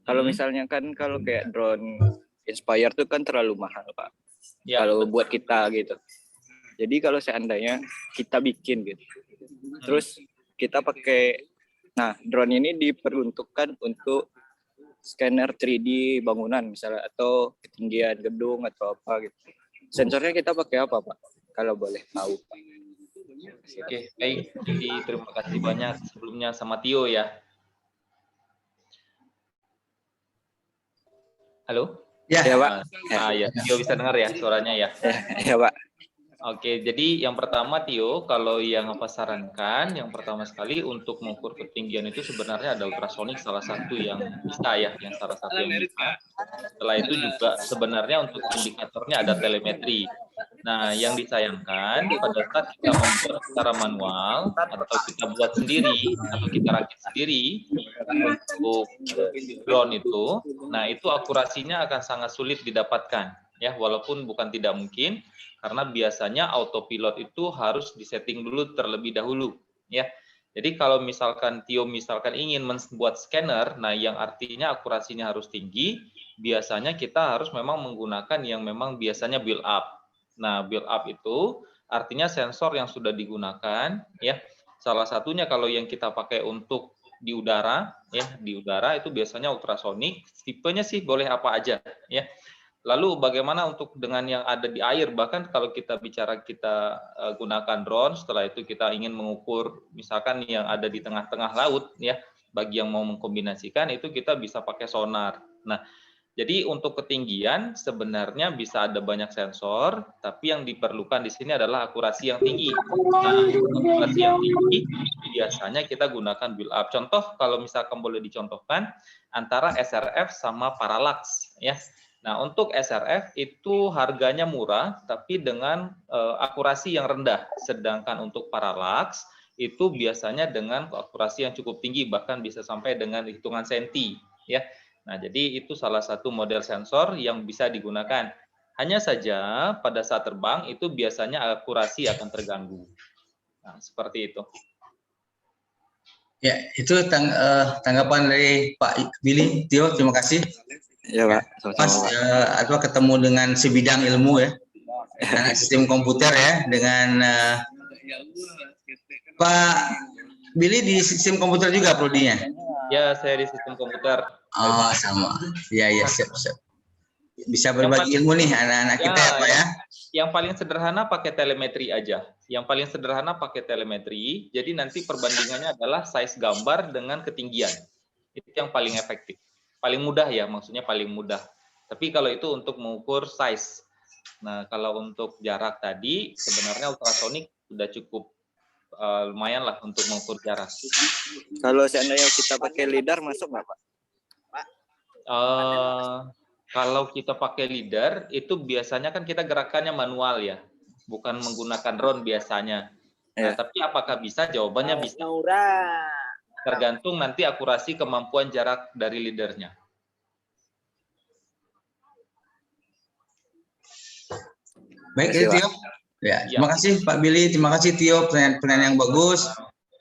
Kalau misalnya kan kalau kayak drone Inspire tuh kan terlalu mahal Pak. Ya, kalau buat kita gitu. Jadi kalau seandainya kita bikin gitu, terus kita pakai, nah drone ini diperuntukkan untuk scanner 3D bangunan misalnya atau ketinggian gedung atau apa gitu. Sensornya kita pakai apa Pak? Kalau boleh tahu Pak. Oke, baik. Jadi terima kasih banyak sebelumnya sama Tio ya. Halo? Ya, Pak. Ya, Tio bisa dengar ya suaranya ya? Ya Pak. Oke, jadi yang pertama Tio, kalau yang apa sarankan, yang pertama sekali untuk mengukur ketinggian itu sebenarnya ada ultrasonik salah satu yang bisa ya, yang salah satu yang bisa. Setelah itu juga sebenarnya untuk indikatornya ada telemetri. Nah, yang disayangkan pada saat kita membuat secara manual atau kita buat sendiri atau kita rakit sendiri untuk drone itu, nah itu akurasinya akan sangat sulit didapatkan ya, walaupun bukan tidak mungkin. Karena biasanya autopilot itu harus disetting dulu terlebih dahulu, ya. Jadi kalau misalkan Tio ingin membuat scanner, nah yang artinya akurasinya harus tinggi, biasanya kita harus memang menggunakan yang memang biasanya build up. Nah, build up itu artinya sensor yang sudah digunakan, ya. Salah satunya kalau yang kita pakai untuk di udara, ya, di udara itu biasanya ultrasonik. Tipenya sih boleh apa aja, ya. Lalu bagaimana untuk dengan yang ada di air? Bahkan kalau kita bicara kita gunakan drone, setelah itu kita ingin mengukur misalkan yang ada di tengah-tengah laut, ya, bagi yang mau mengkombinasikan itu kita bisa pakai sonar. Nah, jadi untuk ketinggian sebenarnya bisa ada banyak sensor, tapi yang diperlukan di sini adalah akurasi yang tinggi. Nah, akurasi yang tinggi biasanya kita gunakan build up. Contoh kalau misalkan boleh dicontohkan antara SRF sama parallax, ya. Nah, untuk SRF itu harganya murah, tapi dengan akurasi yang rendah. Sedangkan untuk parallax itu biasanya dengan akurasi yang cukup tinggi, bahkan bisa sampai dengan hitungan senti, ya. Nah, jadi itu salah satu model sensor yang bisa digunakan. Hanya saja pada saat terbang itu biasanya akurasi akan terganggu. Nah, seperti itu. Ya, itu tanggapan dari Pak Billy. Tio, terima kasih. Ya, Pak. Mas, ketemu dengan sebidang ilmu ya, anak sistem komputer ya, dengan Pak Billy di sistem komputer juga prodinya. Ya, saya di sistem komputer. Oh, sama. Ya, siap. Bisa berbagi ilmu nih anak-anak kita ya, Pak ya. Yang paling sederhana pakai telemetri aja. Yang paling sederhana pakai telemetri. Jadi nanti perbandingannya adalah size gambar dengan ketinggian. Itu yang paling efektif. Paling mudah ya, maksudnya paling mudah. Tapi kalau itu untuk mengukur size. Nah, kalau untuk jarak tadi sebenarnya ultrasonik sudah cukup lumayan lah untuk mengukur jarak. Kalau seandainya kita pakai lidar masuk nggak, Pak? Kalau kita pakai lidar itu biasanya kan kita gerakannya manual ya, bukan menggunakan drone biasanya. Nah, tapi apakah bisa? Jawabannya bisa. Tergantung nanti akurasi kemampuan jarak dari lidarnya. Baik, Tio. Ya, terima kasih Pak Billy, terima kasih Tio, pertanyaan yang bagus.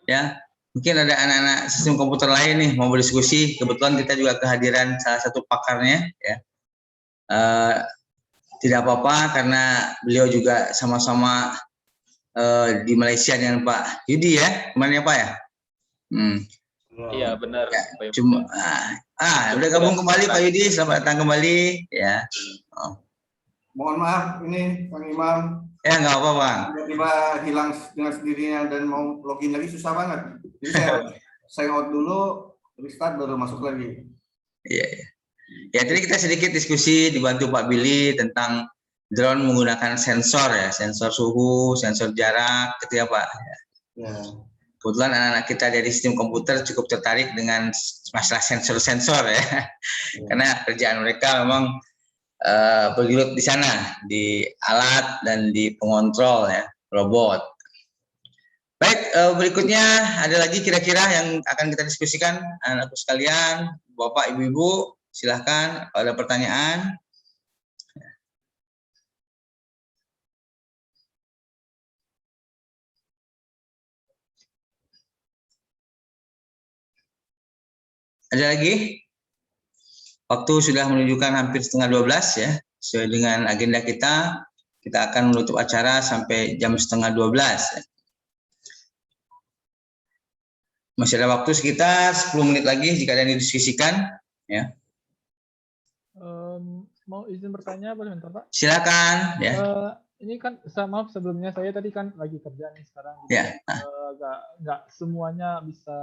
Ya, mungkin ada anak-anak sistem komputer lain nih mau berdiskusi. Kebetulan kita juga kehadiran salah satu pakarnya. Ya, tidak apa-apa karena beliau juga sama-sama di Malaysia dengan Pak Yudi ya, kemarin ya Pak ya. Iya benar. Ya, cuma udah gabung kembali Pak Yudi, selamat datang kembali ya. Mohon maaf ini Kang Imam. Ya nggak apa Bang. Tiba-tiba hilang dengan sendirinya dan mau login lagi susah banget. Jadi saya out dulu, restart baru masuk lagi. Iya. Ya tadi kita sedikit diskusi dibantu Pak Billy tentang drone menggunakan sensor ya, sensor suhu, sensor jarak, gitu ya Pak. Ya. Kebetulan anak-anak kita dari sistem komputer cukup tertarik dengan masalah sensor-sensor ya, karena kerjaan mereka memang bergelut di sana, di alat dan di pengontrol ya, robot. Baik, berikutnya ada lagi kira-kira yang akan kita diskusikan anak-anakku sekalian, Bapak, Ibu-ibu, silahkan kalau ada pertanyaan. Ada lagi? Waktu sudah menunjukkan hampir setengah 12 ya. Sesuai dengan agenda kita akan menutup acara sampai jam setengah 12. Ya. Masih ada waktu sekitar 10 menit lagi jika ada yang didiskusikan. Ya. Mau izin bertanya boleh bentar Pak? Silakan. Ya. Ini kan maaf sebelumnya saya tadi kan lagi kerja nih sekarang. Ya. Nggak semuanya bisa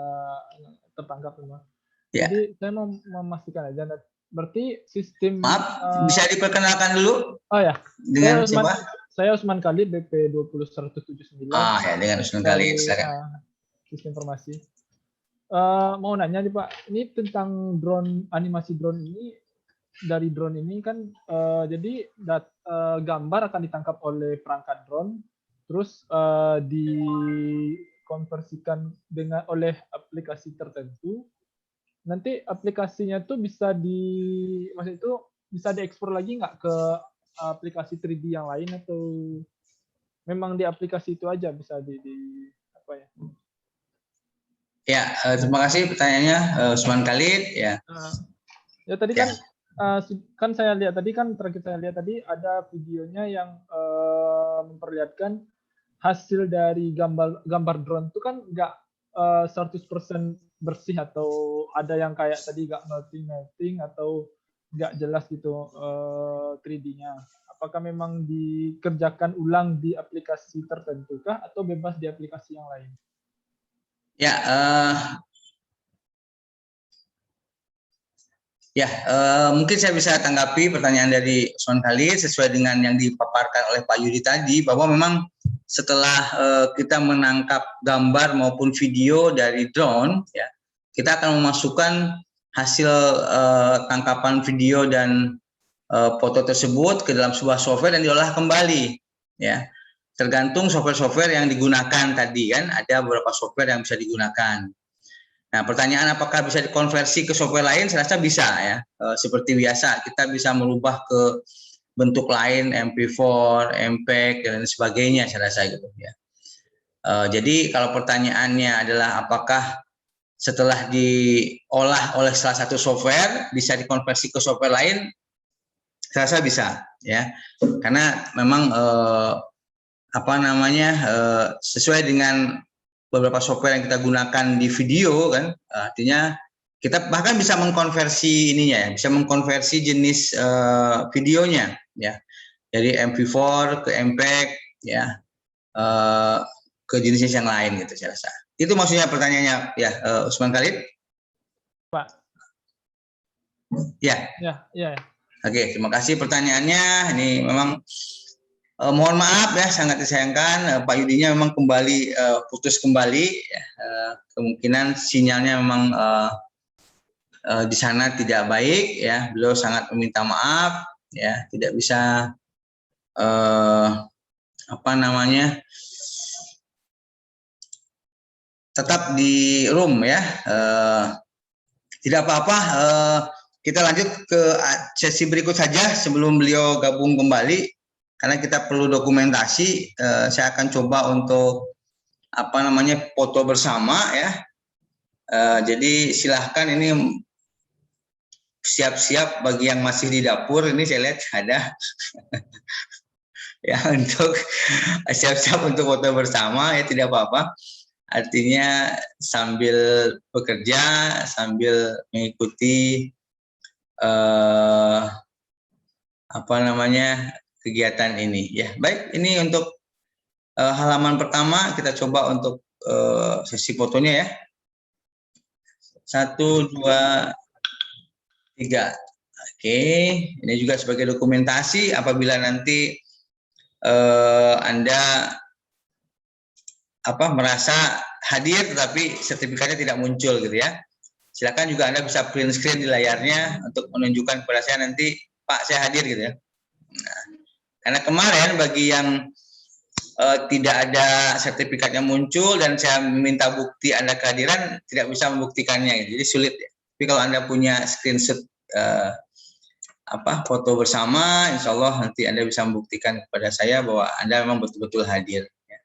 tertangkap semua. Ya. Jadi saya mau memastikan aja. Berarti sistem. Maaf, bisa diperkenalkan dulu? Oh ya. Dengan siapa? Saya Usman Khalid BP 20179. Ya dengan Usman Khalid. Silakan. Sistem informasi. Mau nanya nih Pak, ini tentang drone, animasi drone ini. Dari drone ini kan jadi gambar akan ditangkap oleh perangkat drone, terus dikonversikan oleh aplikasi tertentu. Nanti aplikasinya tuh bisa maksud itu bisa diekspor lagi nggak ke aplikasi 3D yang lain atau memang di aplikasi itu aja bisa apa ya? Ya, terima kasih pertanyaannya Usman Khalid ya. Ya tadi kan kan saya lihat tadi kan terakhir saya lihat tadi ada videonya yang memperlihatkan hasil dari gambar drone itu kan nggak 100% bersih, atau ada yang kayak tadi nggak melting atau nggak jelas gitu 3D-nya. Apakah memang dikerjakan ulang di aplikasi tertentu kah atau bebas di aplikasi yang lain? Ya, mungkin saya bisa tanggapi pertanyaan dari Usman Khalid sesuai dengan yang dipaparkan oleh Pak Yudi tadi, bahwa memang setelah kita menangkap gambar maupun video dari drone, ya, kita akan memasukkan hasil tangkapan video dan foto tersebut ke dalam sebuah software dan diolah kembali, ya. Tergantung software-software yang digunakan tadi kan, ada beberapa software yang bisa digunakan. Nah, pertanyaan apakah bisa dikonversi ke software lain? Saya rasa bisa, ya. Seperti biasa, kita bisa merubah ke bentuk lain, MP4, MPEG dan sebagainya, saya rasa gitu, ya. Jadi kalau pertanyaannya adalah apakah setelah diolah oleh salah satu software bisa dikonversi ke software lain, saya rasa bisa, ya. Karena memang sesuai dengan beberapa software yang kita gunakan di video kan, artinya kita bahkan bisa mengkonversi ininya, ya, bisa mengkonversi jenis videonya, ya, dari MP4 ke MPEG, ya, ke jenis yang lain gitu, saya rasa. Itu maksudnya pertanyaannya, ya, Usman Khalid. Pak. Ya. Ya. Oke, terima kasih pertanyaannya. Ini memang mohon maaf ya, sangat disayangkan Pak Yudinya memang kembali putus kembali, ya. Kemungkinan sinyalnya memang di sana tidak baik, ya. Beliau sangat meminta maaf, ya, tidak bisa tetap di room, ya. Tidak apa-apa, kita lanjut ke sesi berikut saja sebelum beliau gabung kembali. Karena kita perlu dokumentasi, saya akan coba untuk foto bersama, ya. Jadi silahkan ini siap-siap bagi yang masih di dapur. Ini saya lihat ada, ya, untuk siap-siap untuk foto bersama, ya, tidak apa-apa. Artinya sambil bekerja, sambil mengikuti kegiatan ini, ya. Baik, ini untuk halaman pertama kita coba untuk sesi fotonya, ya. 1, 2, 3. Oke, ini juga sebagai dokumentasi apabila nanti Anda merasa hadir tetapi sertifikatnya tidak muncul gitu, ya. Silakan juga Anda bisa print screen di layarnya untuk menunjukkan kepada saya nanti, Pak, saya hadir gitu, ya. Nah, karena kemarin bagi yang tidak ada sertifikatnya muncul dan saya meminta bukti Anda kehadiran, tidak bisa membuktikannya, gitu. Jadi sulit, ya. Tapi kalau Anda punya screenshot foto bersama, insya Allah nanti Anda bisa membuktikan kepada saya bahwa Anda memang betul-betul hadir, ya.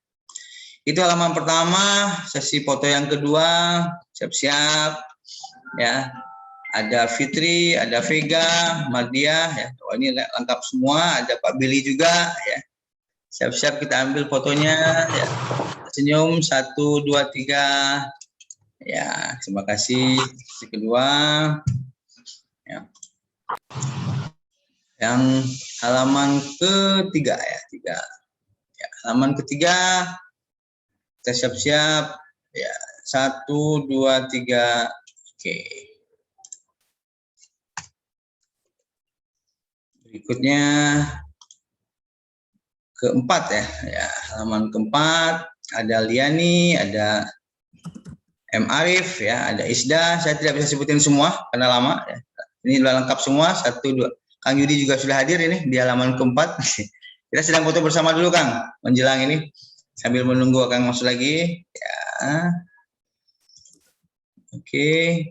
Itu halaman pertama. Sesi foto yang kedua, siap-siap, ya. Ada Fitri, ada Vega, Mardia, ya. Oh, ini lengkap semua. Ada Pak Billy juga, ya. Siap-siap kita ambil fotonya, ya. Senyum, 1, 2, 3. Ya, terima kasih. Sesi kedua, ya. Yang halaman ketiga, ya, 3. Ya, halaman ketiga, kita siap-siap, ya. 1, 2, 3. Oke. Berikutnya keempat, ya, halaman keempat, ada Liani, ada M. Arif, ya, ada Isda. Saya tidak bisa sebutin semua karena lama, ya. Ini sudah lengkap semua. 1, 2. Kang Yudi juga sudah hadir ini di halaman keempat. Kita sedang foto bersama dulu, Kang, menjelang ini sambil menunggu Kang masuk lagi, ya. Oke,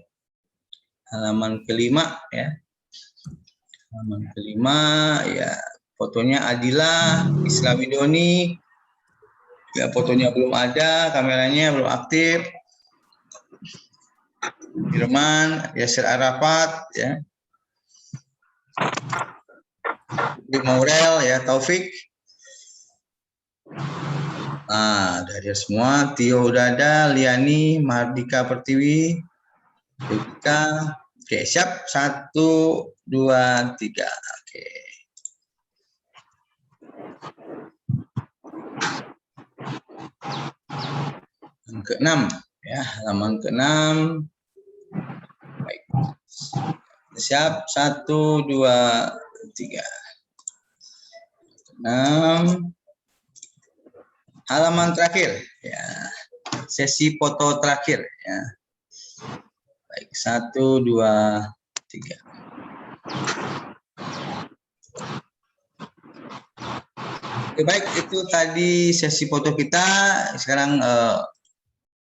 halaman kelima, ya. Halaman kelima, ya, fotonya Adila Islawidoni, ya, fotonya belum ada, kameranya belum aktif. Firman Yasir Arafat, ya. Maurel ya, Taufik. Nah, udah ada semua. Tio udah ada, Liani, Mardika Pertiwi, Devika. Oke, siap. 1, 2, 3. Oke. Halaman ke-6 ya, halaman ke-6. Baik. Siap. 1, 2, 3. 6. Halaman terakhir ya. Sesi foto terakhir ya. Baik, 1, 2, 3. Oke, baik, itu tadi sesi foto kita. Sekarang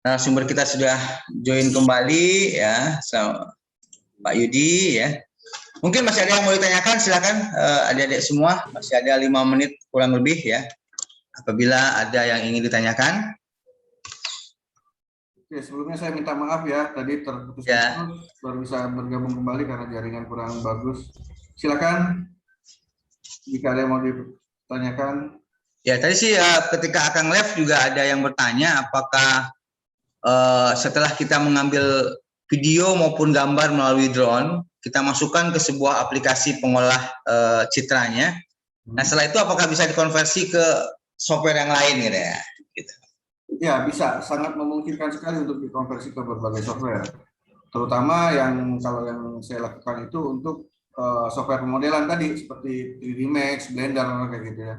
narasumber kita sudah join kembali ya, Pak Yudi ya. Mungkin masih ada yang mau ditanyakan, silakan adik-adik semua, masih ada 5 menit kurang lebih ya. Apabila ada yang ingin ditanyakan. Oke, sebelumnya saya minta maaf ya, tadi terputus ya. Baru bisa bergabung kembali karena jaringan kurang bagus. Silakan jika ada yang mau ditanyakan. Ya, tadi sih ketika Akang live juga ada yang bertanya apakah setelah kita mengambil video maupun gambar melalui drone, kita masukkan ke sebuah aplikasi pengolah citranya. Nah, setelah itu apakah bisa dikonversi ke software yang lain gitu ya? Gitu. Ya, bisa. Sangat memungkinkan sekali untuk dikonversi ke berbagai software. Terutama kalau yang saya lakukan itu untuk software pemodelan tadi, seperti 3D Max, Blender, kayak gitu ya.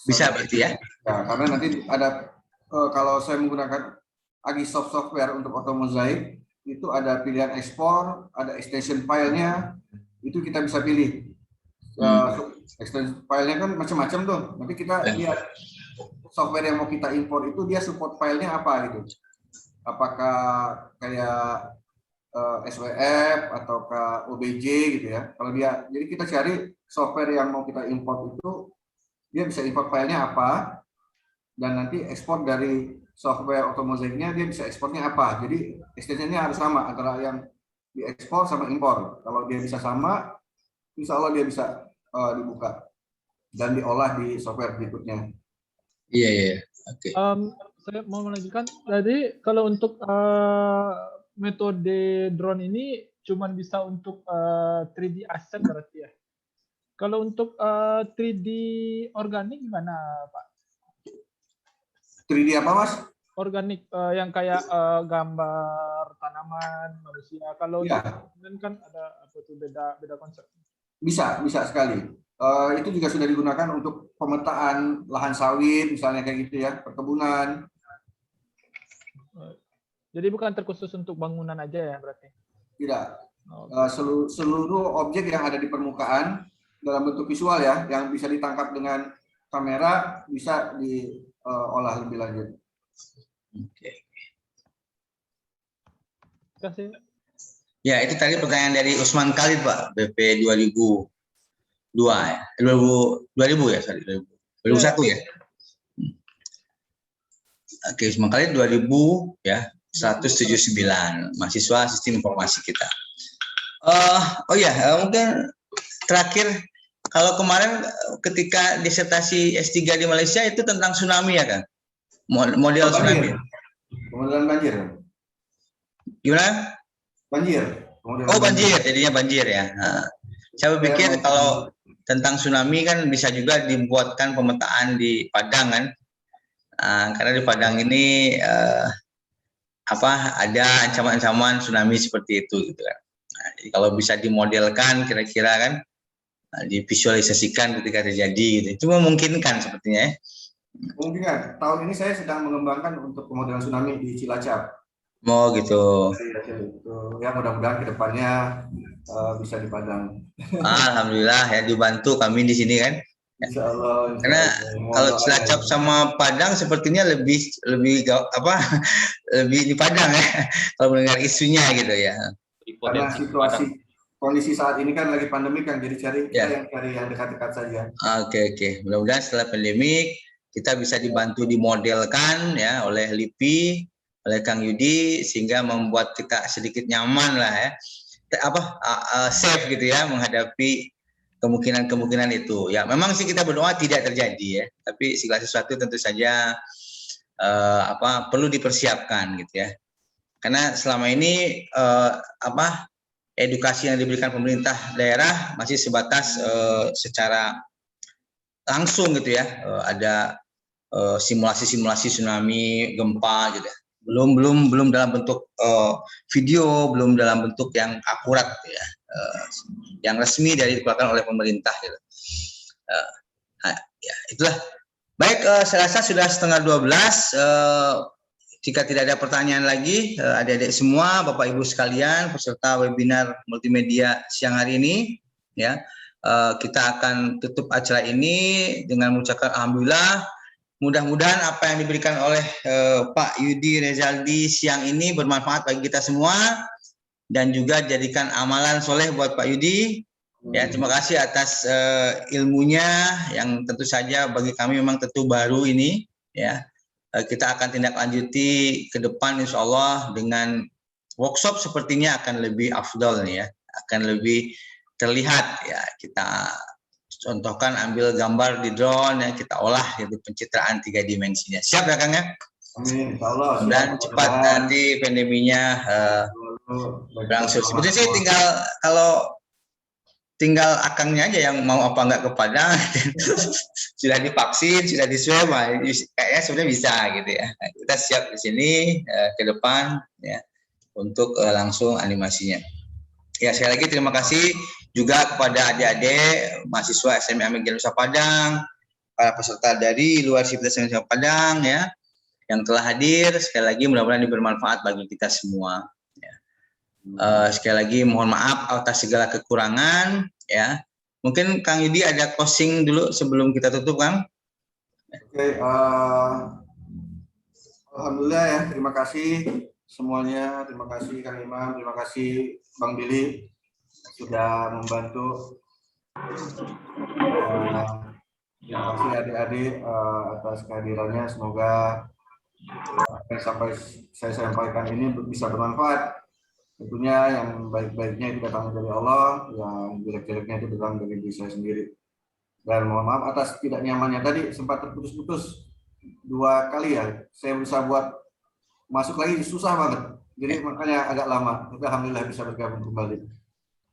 Bisa berarti ya? Ya, karena nanti ada, kalau saya menggunakan Agisoft software untuk Automozaik, itu ada pilihan ekspor, ada extension filenya, itu kita bisa pilih. Extension filenya kan macam-macam tuh. Nanti kita lihat software yang mau kita import itu dia support filenya apa gitu. Apakah kayak SWF ataukah OBJ gitu ya. Kalau dia, jadi kita cari software yang mau kita import itu dia bisa import filenya apa, dan nanti ekspor dari software Automozaiknya dia bisa ekspornya apa. Jadi extensionnya harus sama antara yang diekspor sama impor. Kalau dia bisa sama, insya Allah dia bisa dibuka dan diolah di software berikutnya. Iya. Oke. Saya mau melanjutkan. Jadi kalau untuk metode drone ini cuma bisa untuk 3D asset berarti ya. Kalau untuk 3D organik gimana, Pak? 3D apa, Mas? Organik yang kayak gambar tanaman, manusia. Kalau ya. Kan ada apa tuh beda konsep. Bisa sekali. Itu juga sudah digunakan untuk pemetaan lahan sawit, misalnya kayak gitu ya, perkebunan. Jadi bukan terkhusus untuk bangunan aja ya berarti? Tidak. Seluruh objek yang ada di permukaan dalam bentuk visual ya, yang bisa ditangkap dengan kamera, bisa diolah lebih lanjut. Oke. Kasih. Ya, itu tadi pertanyaan dari Usman Khalid, Pak, BP 2002 ya. 2000 ya, sorry, 2001 ya. Oke, Usman Khalid 2000 ya, 179 mahasiswa sistem informasi kita. Mungkin terakhir, kalau kemarin ketika disertasi S3 di Malaysia itu tentang tsunami ya kan? Model tsunami. Kemudian banjir. Gimana? Banjir. Banjir, jadinya banjir ya. Nah, saya berpikir kalau tentang tsunami kan bisa juga dibuatkan pemetaan di Padang kan. Karena di Padang ini ada ancaman-ancaman tsunami seperti itu gitu kan. Nah, jadi kalau bisa dimodelkan kira-kira kan, divisualisasikan ketika terjadi gitu. Itu memungkinkan sepertinya ya. Memungkinkan. Tahun ini saya sedang mengembangkan untuk pemodelan tsunami di Cilacap. Oh gitu. Ya mudah-mudahan kedepannya bisa di Padang. Alhamdulillah ya, dibantu kami di sini kan. Insya Allah. Karena kalau Cilacap sama Padang sepertinya lebih di Padang ya. Kalau mendengar isunya gitu ya. Karena situasi kondisi saat ini kan lagi pandemi kan, jadi cari yang dekat-dekat saja. Oke. Mudah-mudahan setelah pandemi kita bisa dibantu dimodelkan ya oleh LIPI, oleh Kang Yudi, sehingga membuat kita sedikit nyaman lah ya safe gitu ya menghadapi kemungkinan itu. Ya memang sih kita berdoa tidak terjadi ya, tapi segala sesuatu tentu saja perlu dipersiapkan gitu ya. Karena selama ini edukasi yang diberikan pemerintah daerah masih sebatas secara langsung gitu ya. Ada simulasi tsunami, gempa gitu ya. Belum dalam bentuk video, belum dalam bentuk yang akurat gitu ya. Yang resmi dari dikeluarkan oleh pemerintah gitu. Ya, itulah. Baik, saya rasa sudah 11:30. Jika tidak ada pertanyaan lagi, adik-adik semua, Bapak Ibu sekalian, peserta webinar multimedia siang hari ini, ya, kita akan tutup acara ini dengan mengucapkan alhamdulillah. Mudah-mudahan apa yang diberikan oleh Pak Yudi Rezaldi siang ini bermanfaat bagi kita semua dan juga jadikan amalan soleh buat Pak Yudi. Ya, terima kasih atas ilmunya yang tentu saja bagi kami memang tentu baru ini. Ya, kita akan tindak lanjuti ke depan insya Allah dengan workshop sepertinya akan lebih afdol nih ya, akan lebih terlihat ya. Kita contohkan ambil gambar di drone ya, kita olah gitu pencitraan 3 dimensinya. Siap ya Kang ya? Amin, insya Allah. Dan cepat nanti pandeminya berangsur. Sebetulnya sih tinggal akangnya aja yang mau apa enggak ke Padang. Sudah divaksin, sudah diswab, kayaknya sebenarnya bisa gitu ya. Nah, kita siap di sini ke depan ya untuk langsung animasinya. Ya, sekali lagi terima kasih juga kepada adik-adik mahasiswa SMA Amir Nusa Padang, para peserta dari luar Sivitas Nusa Padang ya yang telah hadir. Sekali lagi mudah-mudahan ini bermanfaat bagi kita semua. Sekali lagi mohon maaf atas segala kekurangan ya. Mungkin Kang Yudi ada closing dulu sebelum kita tutup Kang. Oke, alhamdulillah ya, terima kasih semuanya, terima kasih Kang Imam, terima kasih Bang Billy sudah membantu. Terima kasih adik-adik atas kehadirannya, semoga apa yang saya sampaikan ini bisa bermanfaat. Tentunya yang baik-baiknya itu datang dari Allah, yang jelek-jeleknya itu datang dari diri saya sendiri. Dan mohon maaf atas tidak nyamannya tadi, sempat terputus-putus 2 kali ya. Saya berusaha buat masuk lagi, susah banget. Jadi makanya agak lama. Tapi alhamdulillah bisa bergabung kembali.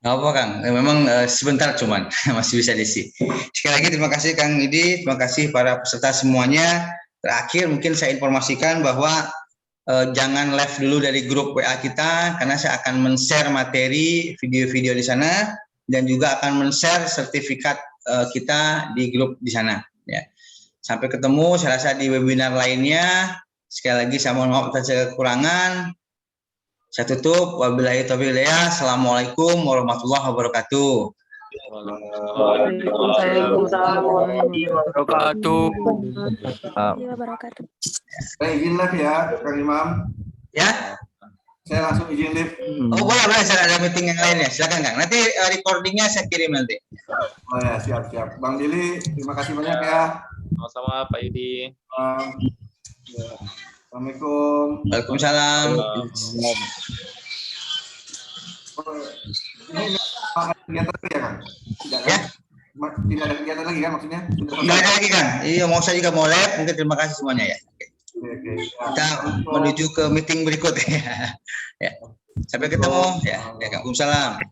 Nggak apa Kang, memang sebentar cuman masih bisa diisi. Sekali lagi terima kasih Kang Yudi, terima kasih para peserta semuanya. Terakhir mungkin saya informasikan bahwa jangan live dulu dari grup WA kita karena saya akan men-share materi video-video di sana dan juga akan men-share sertifikat kita di grup di sana ya. Sampai ketemu saya rasa di webinar lainnya. Sekali lagi saya mohon maaf atas kekurangan. Saya tutup wabillahi taufiq wal hidayah. Assalamualaikum warahmatullahi wabarakatuh. Waalaikumsalam warahmatullahi wabarakatuh. Saya izin live ya, Kang Imam. Ya. Saya langsung izin live. Oh boleh, saya ada meeting yang lainnya. Silakan Kang. Nanti recordingnya saya kirim nanti. Oh ya, siap. Bang Billy, terima kasih banyak ya. Sama-sama Pak Yudi. Assalamualaikum. Waalaikumsalam. Ini ada kegiatan lagi ya Kang? Tidak ada kegiatan lagi kan maksudnya? Tidak ada lagi Kang. Iya, mau saya juga mau live. Mungkin terima kasih semuanya ya. Oke. Kita menuju ke meeting berikutnya. Ya. Sampai ketemu ya. Waalaikumsalam.